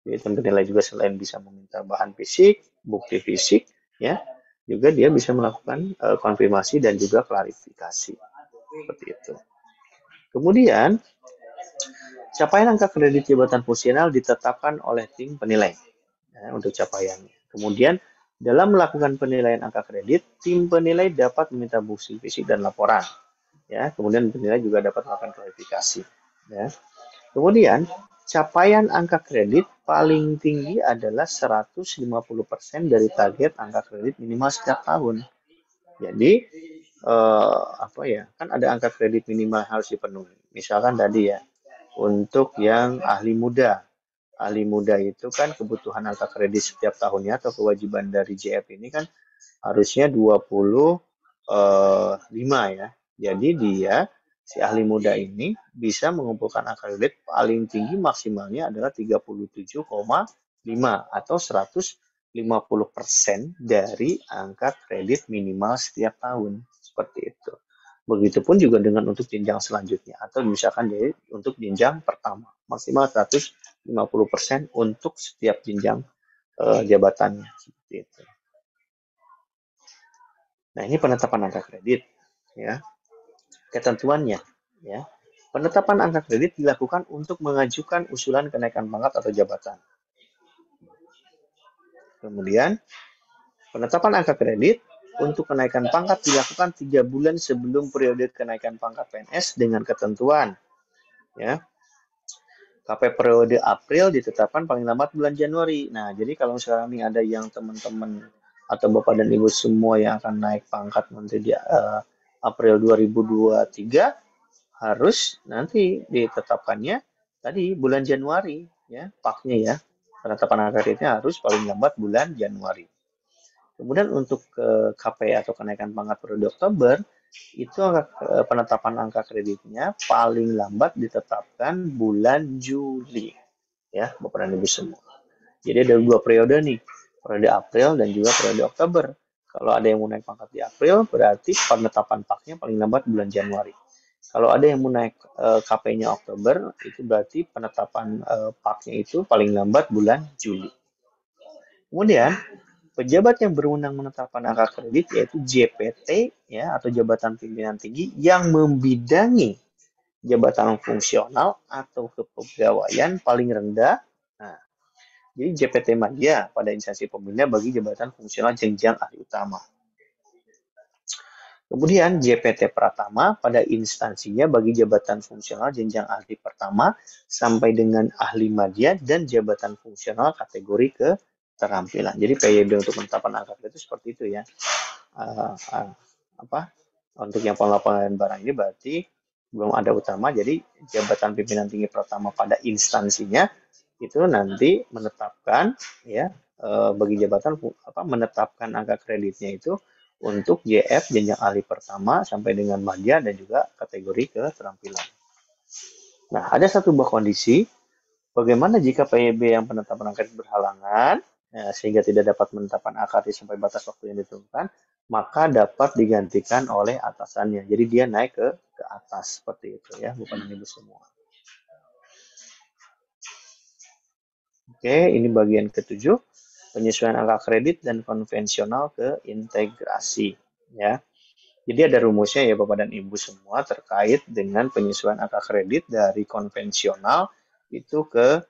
Jadi tim penilai juga selain bisa meminta bahan fisik, bukti fisik, ya, juga dia bisa melakukan konfirmasi dan juga klarifikasi. Seperti itu. Kemudian, capaian angka kredit jabatan fungsional ditetapkan oleh tim penilai, ya, untuk capaiannya. Kemudian Dalam melakukan penilaian angka kredit, tim penilai dapat meminta bukti fisik dan laporan. Ya, kemudian penilai juga dapat melakukan klarifikasi. Ya. Kemudian, capaian angka kredit paling tinggi adalah 150% dari target angka kredit minimal setiap tahun. Jadi, apa ya, kan ada angka kredit minimal harus dipenuhi. Misalkan tadi ya, untuk yang ahli muda. Ahli muda itu kan kebutuhan angka kredit setiap tahunnya atau kewajiban dari JF ini kan harusnya 25 ya. Jadi dia si ahli muda ini bisa mengumpulkan angka kredit paling tinggi maksimalnya adalah 37,5 atau 150% dari angka kredit minimal setiap tahun. Seperti itu. Begitupun juga dengan untuk jenjang selanjutnya atau misalkan jadi untuk jenjang pertama maksimal 150% untuk setiap jenjang jabatannya seperti itu. Nah, ini penetapan angka kredit ya. Ketentuannya ya. Penetapan angka kredit dilakukan untuk mengajukan usulan kenaikan pangkat atau jabatan. Kemudian, penetapan angka kredit untuk kenaikan pangkat dilakukan 3 bulan sebelum periode kenaikan pangkat PNS dengan ketentuan ya. KP periode April ditetapkan paling lambat bulan Januari. Nah, jadi kalau sekarang ini ada yang teman-teman atau Bapak dan Ibu semua yang akan naik pangkat nanti di April 2023 harus nanti ditetapkannya tadi bulan Januari ya, paknya ya. Penetapan angka kreditnya harus paling lambat bulan Januari. Kemudian untuk KP atau kenaikan pangkat periode Oktober itu penetapan angka kreditnya paling lambat ditetapkan bulan Juli ya Bapak dan Ibu semua. Jadi ada 2 periode nih, periode April dan juga periode Oktober. Kalau ada yang mau naik pangkat di April, berarti penetapan paknya paling lambat bulan Januari. Kalau ada yang mau naik KP-nya Oktober, itu berarti penetapan paknya itu paling lambat bulan Juli. Kemudian, pejabat yang berwenang menetapkan angka kredit yaitu JPT ya atau jabatan pimpinan tinggi yang membidangi jabatan fungsional atau kepegawaian paling rendah. Nah, jadi JPT Madya pada instansi pembina bagi jabatan fungsional jenjang ahli utama. Kemudian JPT Pratama pada instansinya bagi jabatan fungsional jenjang ahli pertama sampai dengan ahli madya dan jabatan fungsional kategori keterampilan. Jadi PYB untuk penetapan angka itu seperti itu ya. Untuk yang penelapan barang ini berarti belum ada utama, jadi jabatan pimpinan tinggi pertama pada instansinya itu nanti menetapkan ya bagi jabatan menetapkan angka kreditnya itu untuk JF jenjang ahli pertama sampai dengan madya dan juga kategori keterampilan. Nah, ada satu buah kondisi bagaimana jika PYB yang penetapan angka berhalangan ya, sehingga tidak dapat menetapkan AKT sampai batas waktu yang ditentukan, maka dapat digantikan oleh atasannya. Jadi dia naik ke atas seperti itu ya, bukan Ibu semua. Oke, ini bagian ketujuh, penyesuaian angka kredit dan konvensional ke integrasi ya. Jadi ada rumusnya ya Bapak dan Ibu semua terkait dengan penyesuaian angka kredit dari konvensional itu ke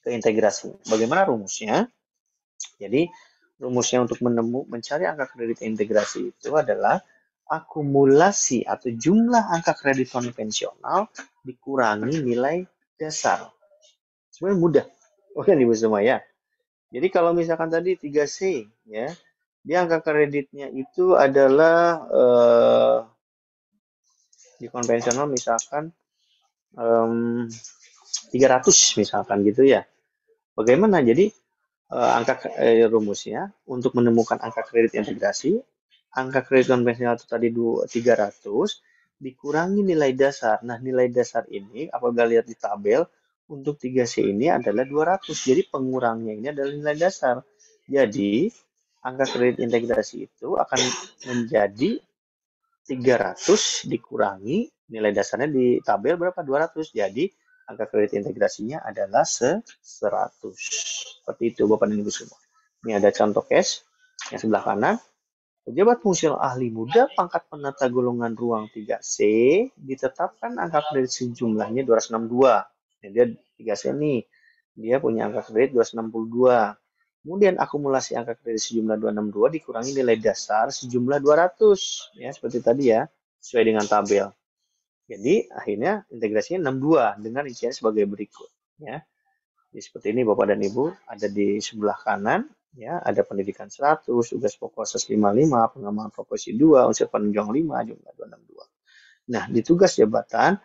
integrasi. Bagaimana rumusnya? Jadi rumusnya untuk mencari angka kredit integrasi itu adalah akumulasi atau jumlah angka kredit konvensional dikurangi nilai dasar. Sebenarnya mudah. Oke, Ibu semua ya. Jadi kalau misalkan tadi 3C ya, dia angka kreditnya itu adalah di konvensional misalkan 300 misalkan gitu ya. Bagaimana? Jadi rumusnya untuk menemukan angka kredit integrasi, angka kredit konvensional itu tadi 300 dikurangi nilai dasar. Nah, nilai dasar ini apabila lihat di tabel untuk 3C ini adalah 200. Jadi pengurangnya ini adalah nilai dasar. Jadi angka kredit integrasi itu akan menjadi 300 dikurangi nilai dasarnya di tabel berapa? 200. Jadi angka kredit integrasinya adalah 100. Seperti itu Bapak dan Ibu semua. Ini ada contoh case yang sebelah kanan. Pejabat fungsional ahli muda pangkat penata golongan ruang 3C ditetapkan angka kredit sejumlahnya 262. Nah, dia 3C nih. Dia punya angka kredit 262. Kemudian akumulasi angka kredit sejumlah 262 dikurangi nilai dasar sejumlah 200. Ya, seperti tadi ya, sesuai dengan tabel. Jadi akhirnya integrasinya 62 dengan rincian sebagai berikut. Ya. Jadi seperti ini Bapak dan Ibu, ada di sebelah kanan, ya, ada pendidikan 100, tugas pokok 155, pengembangan profesi 2, unsur penunjang 5, jumlah 262. Nah, di tugas jabatan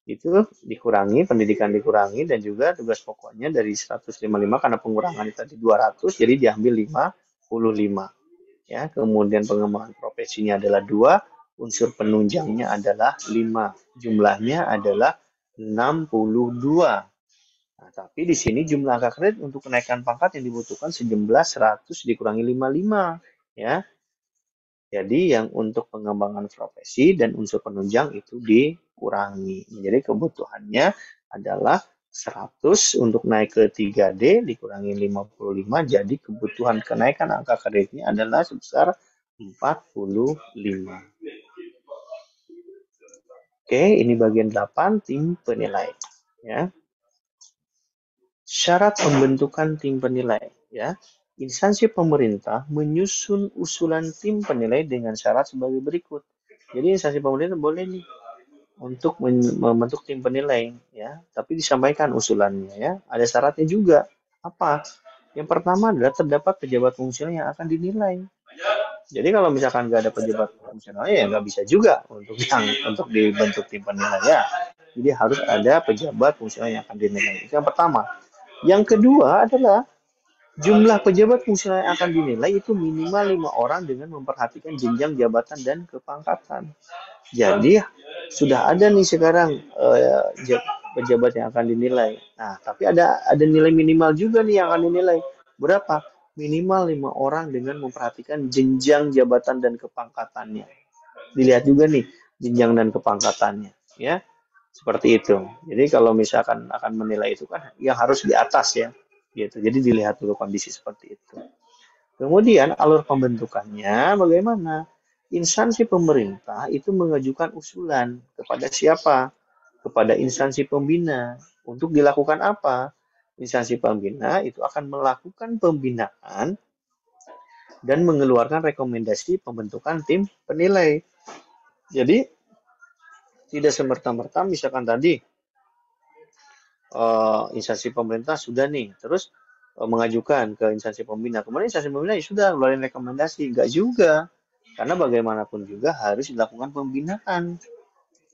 itu dikurangi, pendidikan dikurangi, dan juga tugas pokoknya dari 155 karena pengurangan tadi 200, jadi diambil 55. Ya, kemudian pengembangan profesinya adalah 2, unsur penunjangnya adalah 5, jumlahnya adalah 62. Nah, tapi di sini jumlah angka kredit untuk kenaikan pangkat yang dibutuhkan sejumlah 100 dikurangi 55. Ya, jadi yang untuk pengembangan profesi dan unsur penunjang itu dikurangi. Jadi kebutuhannya adalah 100 untuk naik ke 3D dikurangi 55. Jadi kebutuhan kenaikan angka kreditnya adalah sebesar 45. Oke, ini bagian 8 tim penilai. Ya. Syarat pembentukan tim penilai. Ya. Instansi pemerintah menyusun usulan tim penilai dengan syarat sebagai berikut. Jadi instansi pemerintah boleh nih untuk membentuk tim penilai, ya, tapi disampaikan usulannya, ya. Ada syaratnya juga. Apa? Yang pertama adalah terdapat pejabat fungsional yang akan dinilai. Jadi kalau misalkan nggak ada pejabat fungsional ya nggak bisa juga untuk dibentuk tim penilai, ya. Jadi harus ada pejabat fungsional yang akan dinilai. Itu yang pertama. Yang kedua adalah jumlah pejabat fungsional yang akan dinilai itu minimal 5 orang dengan memperhatikan jenjang jabatan dan kepangkatan. Jadi sudah ada nih sekarang pejabat yang akan dinilai. Nah, tapi ada nilai minimal juga nih yang akan dinilai. Berapa? Minimal 5 orang dengan memperhatikan jenjang jabatan dan kepangkatannya. Dilihat juga nih jenjang dan kepangkatannya, ya. Seperti itu. Jadi kalau misalkan akan menilai itu kan yang harus di atas, ya. Gitu. Jadi dilihat dulu kondisi seperti itu. Kemudian alur pembentukannya bagaimana? Instansi pemerintah itu mengajukan usulan kepada siapa? Kepada instansi pembina. Untuk dilakukan apa? Instansi pembina itu akan melakukan pembinaan dan mengeluarkan rekomendasi pembentukan tim penilai. Jadi tidak semerta-merta misalkan tadi instansi pemerintah sudah nih, terus mengajukan ke instansi pembina. Kemudian instansi pembina ya sudah ngeluarin rekomendasi, enggak juga. Karena bagaimanapun juga harus dilakukan pembinaan.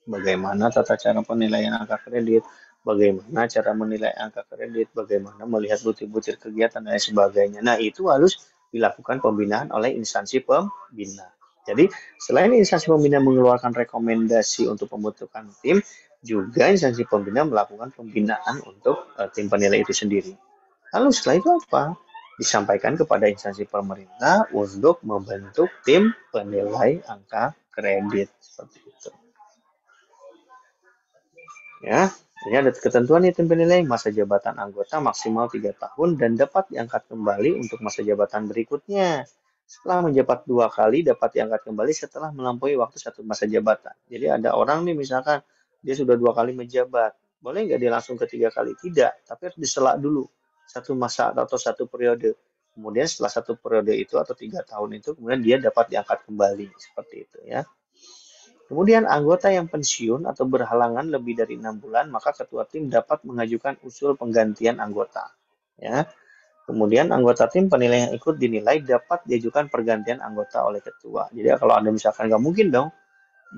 Bagaimana tata cara penilaian angka kredit, bagaimana cara menilai angka kredit, bagaimana melihat butir-butir kegiatan dan sebagainya. Nah, itu harus dilakukan pembinaan oleh instansi pembina. Jadi, selain instansi pembina mengeluarkan rekomendasi untuk pembentukan tim, juga instansi pembina melakukan pembinaan untuk tim penilai itu sendiri. Lalu setelah itu apa? Disampaikan kepada instansi pemerintah untuk membentuk tim penilai angka kredit. Seperti itu. Ya, ini ada ketentuan nih tim penilai masa jabatan anggota maksimal 3 tahun dan dapat diangkat kembali untuk masa jabatan berikutnya. Setelah menjabat 2 kali dapat diangkat kembali setelah melampaui waktu 1 masa jabatan. Jadi ada orang nih misalkan dia sudah 2 kali menjabat, boleh nggak dia langsung ke 3 kali? Tidak, tapi harus diselak dulu 1 masa atau 1 periode. Kemudian setelah 1 periode itu atau 3 tahun itu kemudian dia dapat diangkat kembali seperti itu, ya. Kemudian anggota yang pensiun atau berhalangan lebih dari 6 bulan, maka ketua tim dapat mengajukan usul penggantian anggota. Ya. Kemudian anggota tim penilai yang ikut dinilai dapat diajukan pergantian anggota oleh ketua. Jadi kalau Anda misalkan nggak mungkin dong,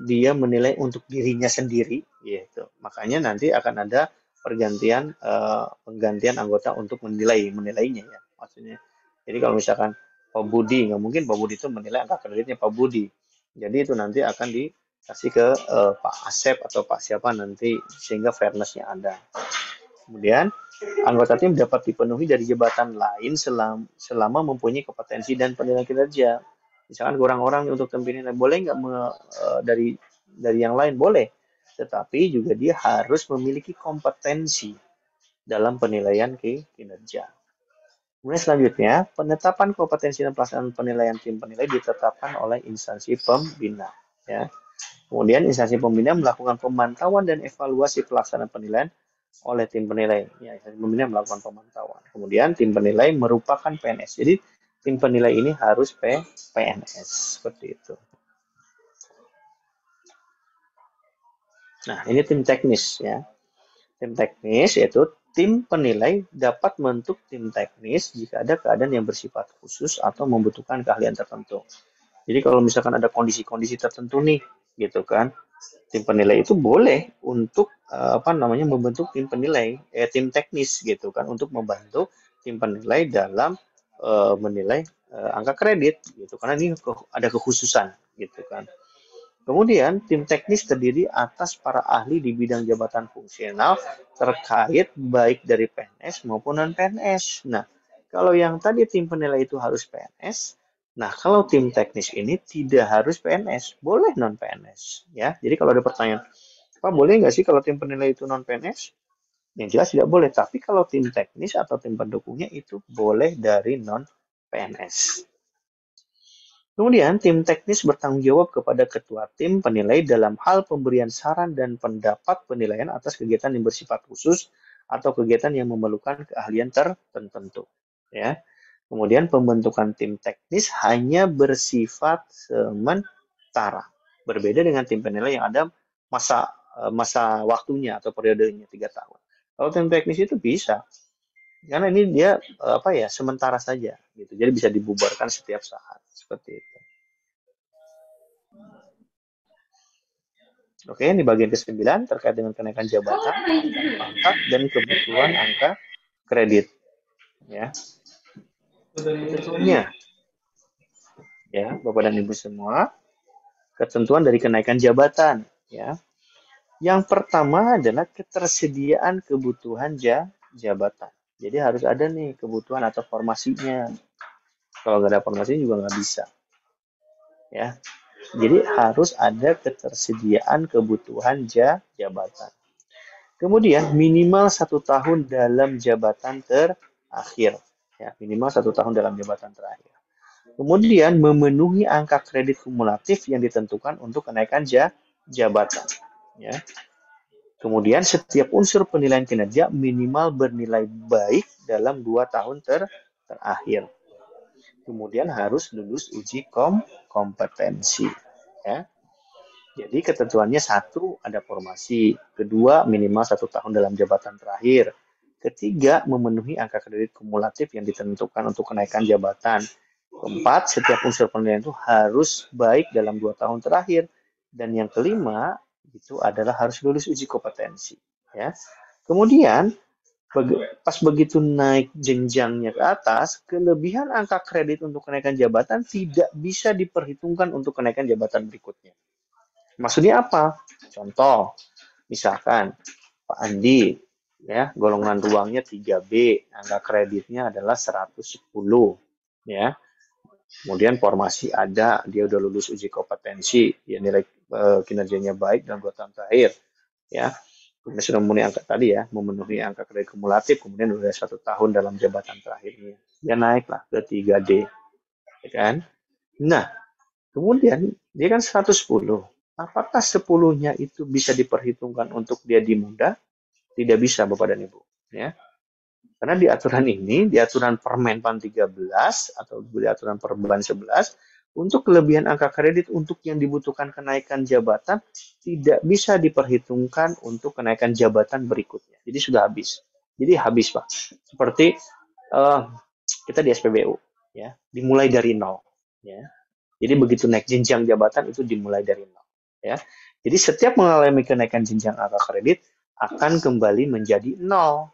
dia menilai untuk dirinya sendiri, gitu. Makanya nanti akan ada pergantian penggantian anggota untuk menilainya, ya. Maksudnya. Jadi kalau misalkan Pak Budi, nggak mungkin Pak Budi itu menilai angka kreditnya Pak Budi. Jadi itu nanti akan dikasih ke Pak Asep atau Pak siapa nanti sehingga fairness-nya ada. Kemudian anggota tim dapat dipenuhi dari jabatan lain selama mempunyai kompetensi dan penilaian kinerja. Misalkan kurang orang untuk tim penilai, boleh nggak dari yang lain? Boleh. Tetapi juga dia harus memiliki kompetensi dalam penilaian kinerja. Kemudian selanjutnya, penetapan kompetensi dan pelaksanaan penilaian tim penilai ditetapkan oleh instansi pembina. Ya. Kemudian instansi pembina melakukan pemantauan dan evaluasi pelaksanaan penilaian oleh tim penilai. Ya, instansi pembina melakukan pemantauan. Kemudian tim penilai merupakan PNS. Jadi tim penilai ini harus PNS seperti itu. Nah, ini tim teknis ya. Tim teknis yaitu tim penilai dapat membentuk tim teknis jika ada keadaan yang bersifat khusus atau membutuhkan keahlian tertentu. Jadi kalau misalkan ada kondisi-kondisi tertentu nih, gitu kan, tim penilai itu boleh untuk membentuk tim penilai, tim teknis gitu kan, untuk membantu tim penilai dalam menilai angka kredit gitu, karena ini ada kekhususan gitu kan. Kemudian, tim teknis terdiri atas para ahli di bidang jabatan fungsional terkait baik dari PNS maupun non-PNS. Nah, kalau yang tadi tim penilai itu harus PNS, nah kalau tim teknis ini tidak harus PNS, boleh non-PNS. Ya, jadi kalau ada pertanyaan, Pak boleh nggak sih kalau tim penilai itu non-PNS? Yang jelas tidak boleh, tapi kalau tim teknis atau tim pendukungnya itu boleh dari non-PNS. Kemudian, tim teknis bertanggung jawab kepada ketua tim penilai dalam hal pemberian saran dan pendapat penilaian atas kegiatan yang bersifat khusus atau kegiatan yang memerlukan keahlian tertentu. Ya. Kemudian, pembentukan tim teknis hanya bersifat sementara. Berbeda dengan tim penilai yang ada masa waktunya atau periodenya 3 tahun. Kalau tim teknis itu bisa, karena ini dia sementara saja gitu. Jadi bisa dibubarkan setiap saat seperti itu. Oke, ini bagian ke-9 terkait dengan kenaikan jabatan, kenaikan pangkat, dan kebutuhan angka kredit. Ya, ketentuannya, ya, Bapak dan Ibu semua, ketentuan dari kenaikan jabatan. Ya, yang pertama adalah ketersediaan kebutuhan jabatan. Jadi harus ada nih kebutuhan atau formasinya. Kalau nggak ada formasinya juga nggak bisa. Ya, jadi harus ada ketersediaan kebutuhan jabatan. Kemudian minimal 1 tahun dalam jabatan terakhir. Ya, minimal 1 tahun dalam jabatan terakhir. Kemudian memenuhi angka kredit kumulatif yang ditentukan untuk kenaikan jabatan. Ya. Kemudian setiap unsur penilaian kinerja minimal bernilai baik dalam 2 tahun terakhir. Kemudian harus lulus uji kompetensi. Ya. Jadi ketentuannya 1, ada formasi. 2, minimal 1 tahun dalam jabatan terakhir. 3, memenuhi angka kredit kumulatif yang ditentukan untuk kenaikan jabatan. 4, setiap unsur penilaian itu harus baik dalam 2 tahun terakhir. Dan yang kelima, itu adalah harus lulus uji kompetensi. Ya. Kemudian, pas begitu naik jenjangnya ke atas, kelebihan angka kredit untuk kenaikan jabatan tidak bisa diperhitungkan untuk kenaikan jabatan berikutnya. Maksudnya apa? Contoh, misalkan Pak Andi, ya, golongan ruangnya 3B, angka kreditnya adalah 110, ya. Kemudian formasi ada, dia udah lulus uji kompetensi, ya nilai kinerjanya baik dan 2 tahun terakhir, ya. Kemudian sudah memenuhi angka kredit kumulatif, kemudian udah 1 tahun dalam jabatan terakhirnya. Dia naiklah ke 3D, ya kan? Nah, kemudian dia kan 110. Apakah 10-nya itu bisa diperhitungkan untuk dia dimuda? Tidak bisa, Bapak dan Ibu. Ya. Karena di aturan ini, di aturan Permenpan 13 atau di aturan Perban 11, untuk kelebihan angka kredit untuk yang dibutuhkan kenaikan jabatan tidak bisa diperhitungkan untuk kenaikan jabatan berikutnya. Jadi sudah habis. Jadi habis, Pak. Seperti kita di SPBU, ya, dimulai dari 0. Ya. Jadi begitu naik jenjang jabatan itu dimulai dari 0. Ya. Jadi setiap mengalami kenaikan jenjang angka kredit akan kembali menjadi 0.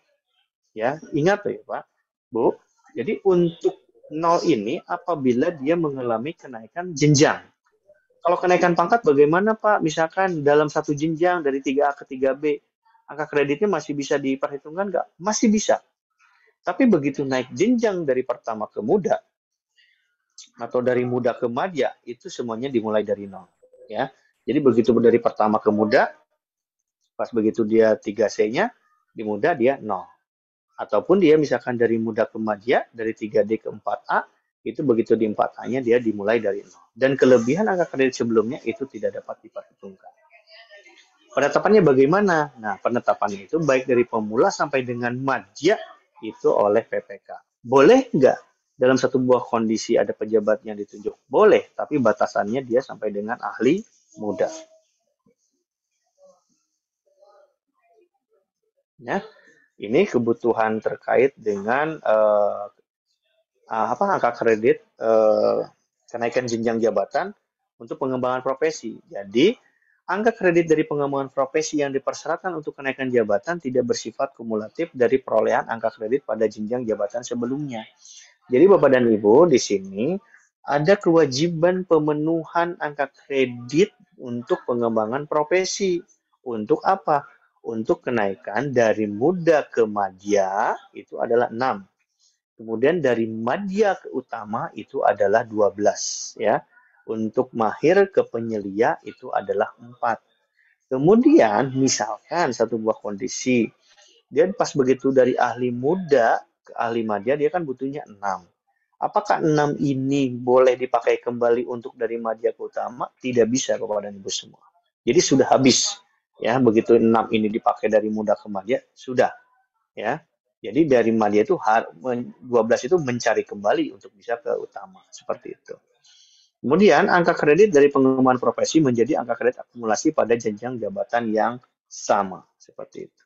Ya, ingat ya Pak, Bu. Jadi untuk 0 ini apabila dia mengalami kenaikan jenjang. Kalau kenaikan pangkat bagaimana Pak? Misalkan dalam satu jenjang dari 3A ke 3B, angka kreditnya masih bisa diperhitungkan nggak? Masih bisa. Tapi begitu naik jenjang dari pertama ke muda, atau dari muda ke madya, itu semuanya dimulai dari 0. Ya. Jadi begitu dari pertama ke muda, pas begitu dia 3C-nya, di muda dia 0. Ataupun dia misalkan dari muda ke madya, dari 3D ke 4A, itu begitu di 4A-nya dia dimulai dari 0. Dan kelebihan angka kredit sebelumnya itu tidak dapat diperhitungkan. Penetapannya bagaimana? Nah, penetapannya itu baik dari pemula sampai dengan madya itu oleh PPK. Boleh nggak dalam satu buah kondisi ada pejabat yang ditunjuk? Boleh, tapi batasannya dia sampai dengan ahli muda. Ya, ini kebutuhan terkait dengan angka kredit kenaikan jenjang jabatan untuk pengembangan profesi. Jadi, angka kredit dari pengembangan profesi yang dipersyaratkan untuk kenaikan jabatan tidak bersifat kumulatif dari perolehan angka kredit pada jenjang jabatan sebelumnya. Jadi, Bapak dan Ibu, di sini ada kewajiban pemenuhan angka kredit untuk pengembangan profesi. Untuk apa? Untuk kenaikan dari muda ke madya itu adalah 6. Kemudian dari madya ke utama itu adalah 12 ya. Untuk mahir ke penyelia itu adalah 4. Kemudian misalkan satu buah kondisi, dia pas begitu dari ahli muda ke ahli madya dia kan butuhnya 6. Apakah 6 ini boleh dipakai kembali untuk dari madya ke utama? Tidak bisa Bapak dan Ibu semua. Jadi sudah habis ya, begitu 6 ini dipakai dari muda ke madya sudah ya. Jadi dari madya itu 12 itu mencari kembali untuk bisa ke utama seperti itu. Kemudian angka kredit dari pengembangan profesi menjadi angka kredit akumulasi pada jenjang jabatan yang sama seperti itu.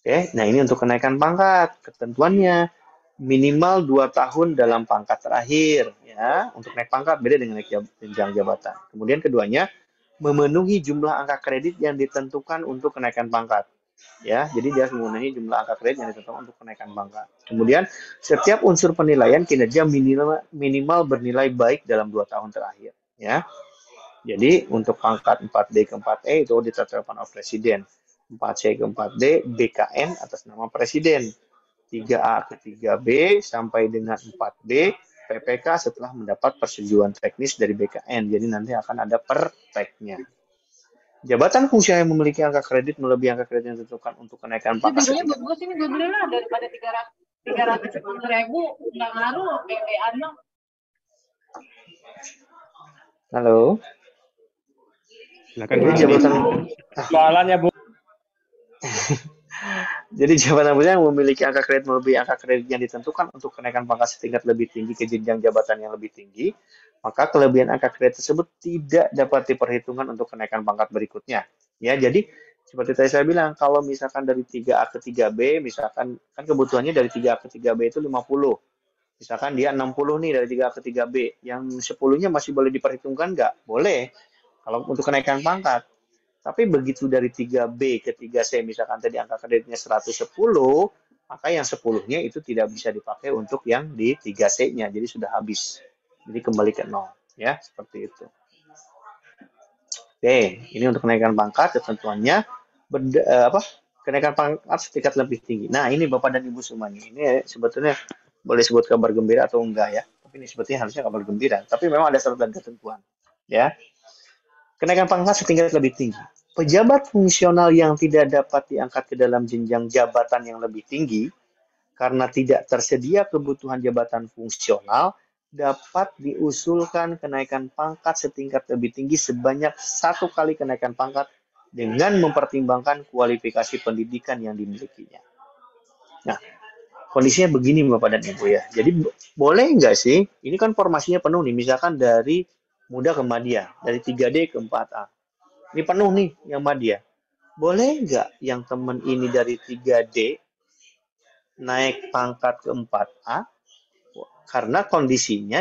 Oke, nah ini untuk kenaikan pangkat, ketentuannya minimal 2 tahun dalam pangkat terakhir ya. Untuk naik pangkat beda dengan naik jenjang jabatan. Kemudian keduanya memenuhi jumlah angka kredit yang ditentukan untuk kenaikan pangkat. Ya, jadi dia memenuhi jumlah angka kredit yang ditentukan untuk kenaikan pangkat. Kemudian setiap unsur penilaian kinerja minimal bernilai baik dalam 2 tahun terakhir. Ya, jadi untuk pangkat 4D ke 4E itu ditetapkan oleh Presiden. 4C ke 4D BKN atas nama Presiden. 3A ke 3B sampai dengan 4B PPK setelah mendapat persetujuan teknis dari BKN. Jadi nanti akan ada perteknya. Jabatan fungsi yang memiliki angka kredit melebihi angka kredit yang ditentukan untuk kenaikan pangkat setingkat. Bagus ini gue beli lah daripada 310.000 nggak ngaruh PPA mah. Halo. Silakan. Jadi jabatan soalannya Bu. Jadi jabatan yang memiliki angka kredit melebihi angka kredit yang ditentukan untuk kenaikan pangkat setingkat lebih tinggi ke jenjang jabatan yang lebih tinggi, maka kelebihan angka kredit tersebut tidak dapat diperhitungkan untuk kenaikan pangkat berikutnya. Ya, jadi seperti tadi saya bilang, kalau misalkan dari 3A ke 3B, misalkan kan kebutuhannya dari 3A ke 3B itu 50. Misalkan dia 60 nih dari 3A ke 3B, yang 10-nya masih boleh diperhitungkan nggak? Boleh. Kalau untuk kenaikan pangkat. Tapi begitu dari 3B ke 3C, misalkan tadi angka kreditnya 110, maka yang 10-nya itu tidak bisa dipakai untuk yang di 3C-nya. Jadi sudah habis. Jadi kembali ke 0. Ya, seperti itu. Oke, ini untuk kenaikan pangkat, ketentuannya kenaikan pangkat setingkat lebih tinggi. Nah, ini Bapak dan Ibu semuanya. Ini sebetulnya boleh sebut kabar gembira atau enggak ya. Tapi ini sebetulnya harusnya kabar gembira. Tapi memang ada syarat dan ketentuan. Ya, kenaikan pangkat setingkat lebih tinggi. Pejabat fungsional yang tidak dapat diangkat ke dalam jenjang jabatan yang lebih tinggi karena tidak tersedia kebutuhan jabatan fungsional dapat diusulkan kenaikan pangkat setingkat lebih tinggi sebanyak 1 kali kenaikan pangkat dengan mempertimbangkan kualifikasi pendidikan yang dimilikinya. Nah, kondisinya begini Bapak dan Ibu ya. Jadi boleh nggak sih, ini kan formasinya penuh nih, misalkan dari muda ke madya, dari 3D ke 4A. Ini penuh nih yang madya. Boleh nggak yang teman ini dari 3D naik pangkat ke 4A? Karena kondisinya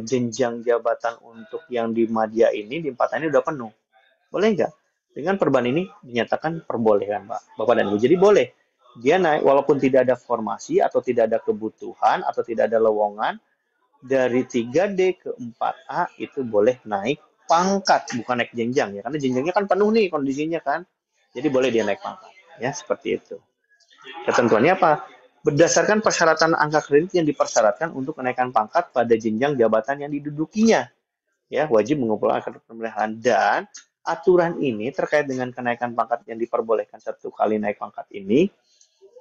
jenjang jabatan untuk yang di madya ini, di 4A ini udah penuh. Boleh nggak? Dengan perubahan ini dinyatakan perbolehkan Bapak dan Ibu. Jadi boleh. Dia naik walaupun tidak ada formasi atau tidak ada kebutuhan atau tidak ada lowongan, dari 3D ke 4A itu boleh naik pangkat, bukan naik jenjang ya, karena jenjangnya kan penuh nih kondisinya kan, jadi boleh dia naik pangkat ya, seperti itu. Ketentuannya apa? Berdasarkan persyaratan angka kredit yang dipersyaratkan untuk kenaikan pangkat pada jenjang jabatan yang didudukinya ya, wajib mengumpulkan kartu pemeliharaan. Dan aturan ini terkait dengan kenaikan pangkat yang diperbolehkan 1 kali naik pangkat ini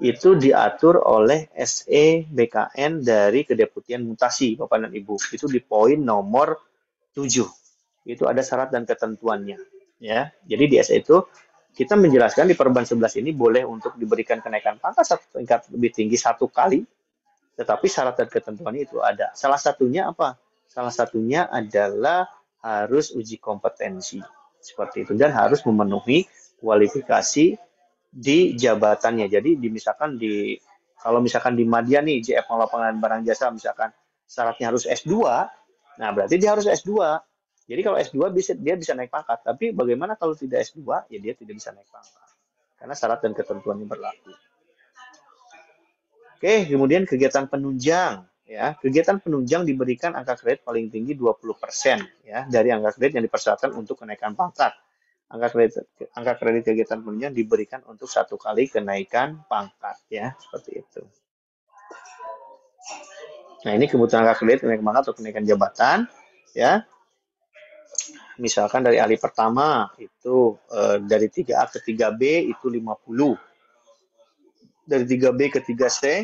itu diatur oleh SE BKN dari Kedeputian Mutasi Bapak dan Ibu. Itu di poin nomor 7. Itu ada syarat dan ketentuannya. Ya, jadi di SE itu kita menjelaskan di Perban 11 ini boleh untuk diberikan kenaikan pangkat satu tingkat lebih tinggi 1 kali, tetapi syarat dan ketentuannya itu ada. Salah satunya apa? Salah satunya adalah harus uji kompetensi. Seperti itu. Dan harus memenuhi kualifikasi di jabatannya. Jadi kalau misalkan di Madya nih, JF Pengelolaan Barang Jasa, misalkan syaratnya harus S2, nah berarti dia harus S2. Jadi kalau S2 dia bisa naik pangkat. Tapi bagaimana kalau tidak S2? Ya dia tidak bisa naik pangkat. Karena syarat dan ketentuannya berlaku. Oke, kemudian kegiatan penunjang. Ya, kegiatan penunjang diberikan angka kredit paling tinggi 20% ya, dari angka kredit yang dipersyaratkan untuk kenaikan pangkat. Angka kredit kegiatan penunjang diberikan untuk 1 kali kenaikan pangkat ya, seperti itu. Nah, ini kebutuhan angka kredit kenaikan pangkat atau kenaikan jabatan ya. Misalkan dari ahli pertama itu dari 3A ke 3B itu 50. Dari 3B ke 3C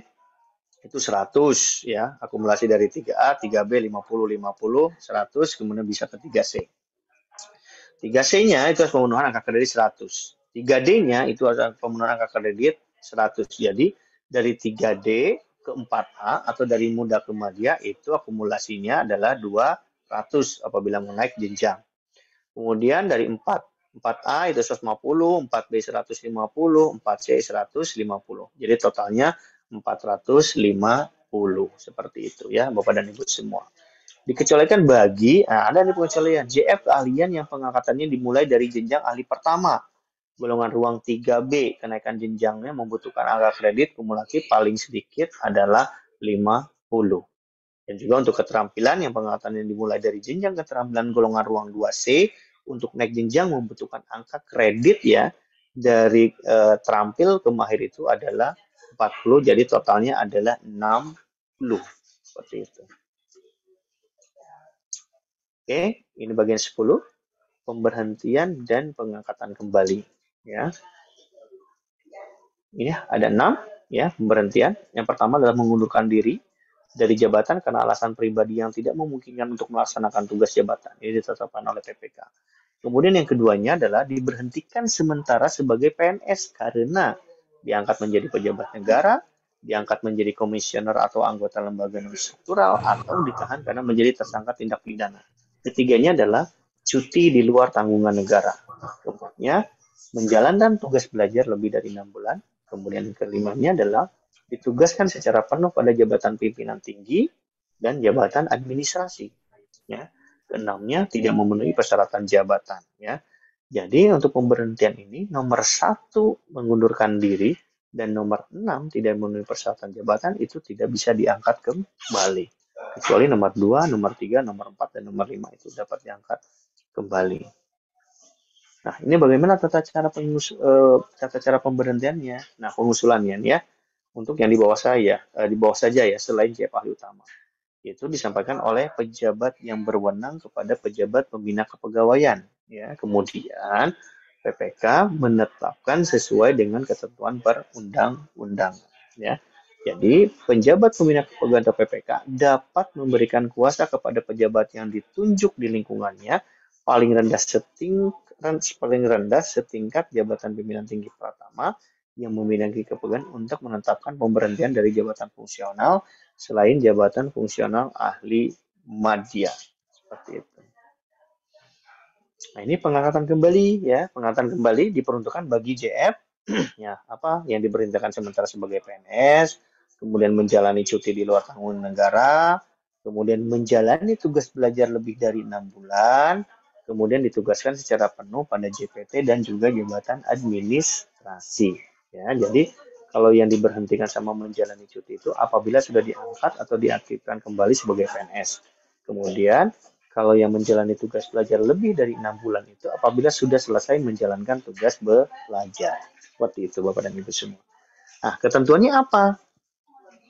itu 100 ya. Akumulasi dari 3A, 3B 50, 50, 100, kemudian bisa ke 3C. 3C-nya itu harus pemenuhan angka kredit 100. 3D-nya itu harus pemenuhan angka kredit 100. Jadi dari 3D ke 4A atau dari muda ke madya itu akumulasinya adalah 200 apabila mau naik jenjang. Kemudian dari 4A itu 150, 4B 150, 4C 150. Jadi totalnya 450. Seperti itu ya Bapak dan Ibu semua. Dikecualikan bagi, ada nih pengecualian, JF keahlian yang pengangkatannya dimulai dari jenjang ahli pertama. Golongan ruang 3B, kenaikan jenjangnya membutuhkan angka kredit kumulatif paling sedikit adalah 50. Dan juga untuk keterampilan yang pengangkatannya dimulai dari jenjang keterampilan golongan ruang 2C, untuk naik jenjang membutuhkan angka kredit ya, dari terampil ke mahir itu adalah 40, jadi totalnya adalah 60. Seperti itu. Oke, ini bagian 10, pemberhentian dan pengangkatan kembali. Ya, ini ada 6 ya pemberhentian. Yang pertama adalah mengundurkan diri dari jabatan karena alasan pribadi yang tidak memungkinkan untuk melaksanakan tugas jabatan. Ini ditetapkan oleh PPK. Kemudian yang keduanya adalah diberhentikan sementara sebagai PNS karena diangkat menjadi pejabat negara, diangkat menjadi komisioner atau anggota lembaga non-struktural, atau ditahan karena menjadi tersangka tindak pidana. Ketiganya adalah cuti di luar tanggungan negara. Kemudian menjalankan tugas belajar lebih dari 6 bulan. Kemudian kelimanya adalah ditugaskan secara penuh pada jabatan pimpinan tinggi dan jabatan administrasi. Ya. Keenamnya tidak memenuhi persyaratan jabatan. Ya. Jadi untuk pemberhentian ini nomor 1 mengundurkan diri dan nomor 6 tidak memenuhi persyaratan jabatan itu tidak bisa diangkat kembali. Kecuali nomor 2, nomor 3, nomor 4, dan nomor 5 itu dapat diangkat kembali. Nah, ini bagaimana tata cara pemberhentiannya? Nah, pengusulannya ya, untuk yang di bawah saja ya, selain JF ahli utama. Itu disampaikan oleh pejabat yang berwenang kepada pejabat pembina kepegawaian. Ya, kemudian PPK menetapkan sesuai dengan ketentuan perundang-undangan. Ya. Jadi, penjabat pembina kepegawaian atau PPK dapat memberikan kuasa kepada pejabat yang ditunjuk di lingkungannya paling rendah setingkat jabatan pimpinan tinggi pertama yang memiliki kepegawaian untuk menetapkan pemberhentian dari jabatan fungsional selain jabatan fungsional ahli madya. Seperti itu. Nah, ini pengangkatan kembali ya. Pengangkatan kembali diperuntukkan bagi JF ya, yang diperintahkan sementara sebagai PNS, kemudian menjalani cuti di luar tanggungan negara, kemudian menjalani tugas belajar lebih dari 6 bulan, kemudian ditugaskan secara penuh pada JPT dan juga jabatan administrasi. Ya, jadi kalau yang diberhentikan sama menjalani cuti itu apabila sudah diangkat atau diaktifkan kembali sebagai PNS. Kemudian kalau yang menjalani tugas belajar lebih dari 6 bulan itu apabila sudah selesai menjalankan tugas belajar. Seperti itu Bapak dan Ibu semua. Nah, ketentuannya apa?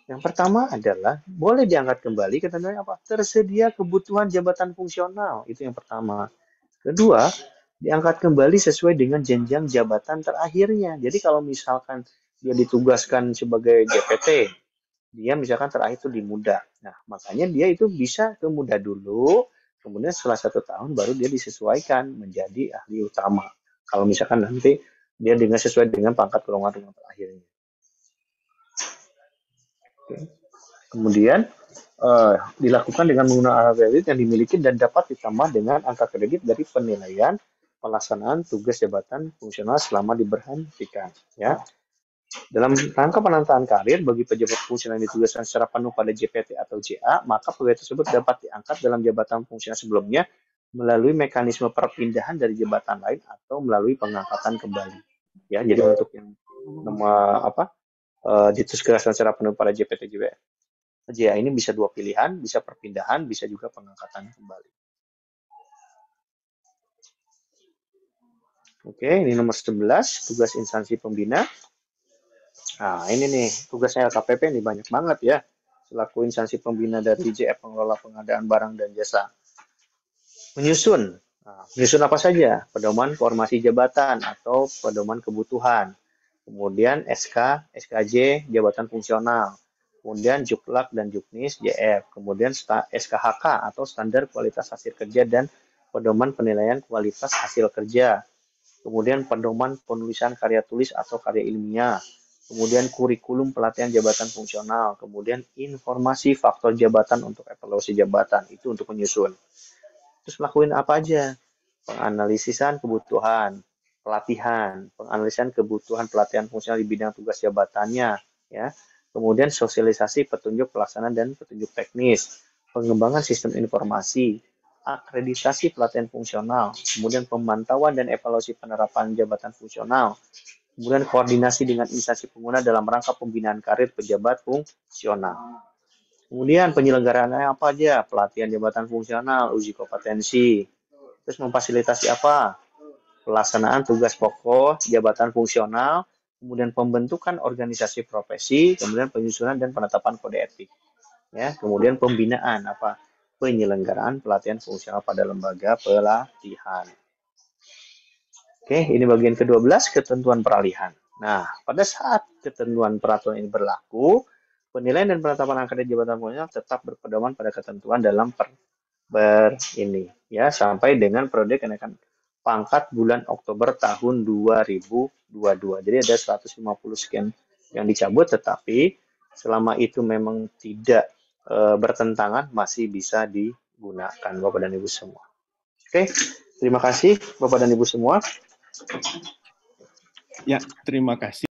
Yang pertama adalah boleh diangkat kembali, ketentuannya apa? Tersedia kebutuhan jabatan fungsional, itu yang pertama. Kedua, diangkat kembali sesuai dengan jenjang jabatan terakhirnya. Jadi kalau misalkan dia ditugaskan sebagai JPT, dia misalkan terakhir itu di muda. Nah, makanya dia itu bisa ke muda dulu, Kemudian setelah 1 tahun baru dia disesuaikan menjadi ahli utama. Kalau misalkan nanti dia dengan sesuai dengan pangkat golongan terakhirnya. Oke. Kemudian dilakukan dengan menggunakan angka kredit yang dimiliki dan dapat ditambah dengan angka kredit dari penilaian pelaksanaan tugas jabatan fungsional selama diberhentikan. Ya. Dalam rangka penataan karir bagi pejabat fungsional yang ditugaskan secara penuh pada JPT atau JA, maka pegawai tersebut dapat diangkat dalam jabatan fungsional sebelumnya melalui mekanisme perpindahan dari jabatan lain atau melalui pengangkatan kembali. Ya, jadi untuk yang ditugaskan secara penuh pada JPT JA ini bisa 2 pilihan, bisa perpindahan, bisa juga pengangkatan kembali. Oke, ini nomor 11, tugas instansi pembina. Nah, ini nih, tugasnya LKPP ini banyak banget ya. Selaku instansi pembina dari JF pengelola pengadaan barang dan jasa. Menyusun. Nah, menyusun apa saja? Pedoman formasi jabatan atau pedoman kebutuhan. Kemudian SK, SKJ, jabatan fungsional. Kemudian Juklak dan Juknis, JF. Kemudian SKHK atau standar kualitas hasil kerja dan pedoman penilaian kualitas hasil kerja. Kemudian pedoman penulisan karya tulis atau karya ilmiah. Kemudian kurikulum pelatihan jabatan fungsional, kemudian informasi faktor jabatan untuk evaluasi jabatan, itu untuk menyusun. Terus melakukan apa aja? Penganalisisan kebutuhan, pelatihan, penganalisan kebutuhan pelatihan fungsional di bidang tugas jabatannya, ya. Kemudian sosialisasi petunjuk pelaksanaan dan petunjuk teknis, pengembangan sistem informasi, akreditasi pelatihan fungsional, kemudian pemantauan dan evaluasi penerapan jabatan fungsional, kemudian koordinasi dengan instansi pengguna dalam rangka pembinaan karir pejabat fungsional. Kemudian penyelenggaraannya apa aja? Pelatihan jabatan fungsional, uji kompetensi. Terus memfasilitasi apa? Pelaksanaan tugas pokok jabatan fungsional, kemudian pembentukan organisasi profesi, kemudian penyusunan dan penetapan kode etik. Ya, kemudian pembinaan apa? Penyelenggaraan pelatihan fungsional pada lembaga pelatihan. Oke, ini bagian ke-12, ketentuan peralihan. Nah, pada saat ketentuan peraturan ini berlaku, penilaian dan penetapan angka jabatan fungsional tetap berpedoman pada ketentuan dalam ini ya sampai dengan periode kenaikan pangkat bulan Oktober tahun 2022. Jadi ada 150 sekian yang dicabut, tetapi selama itu memang tidak bertentangan masih bisa digunakan Bapak dan Ibu semua. Oke, terima kasih Bapak dan Ibu semua. Ya, terima kasih.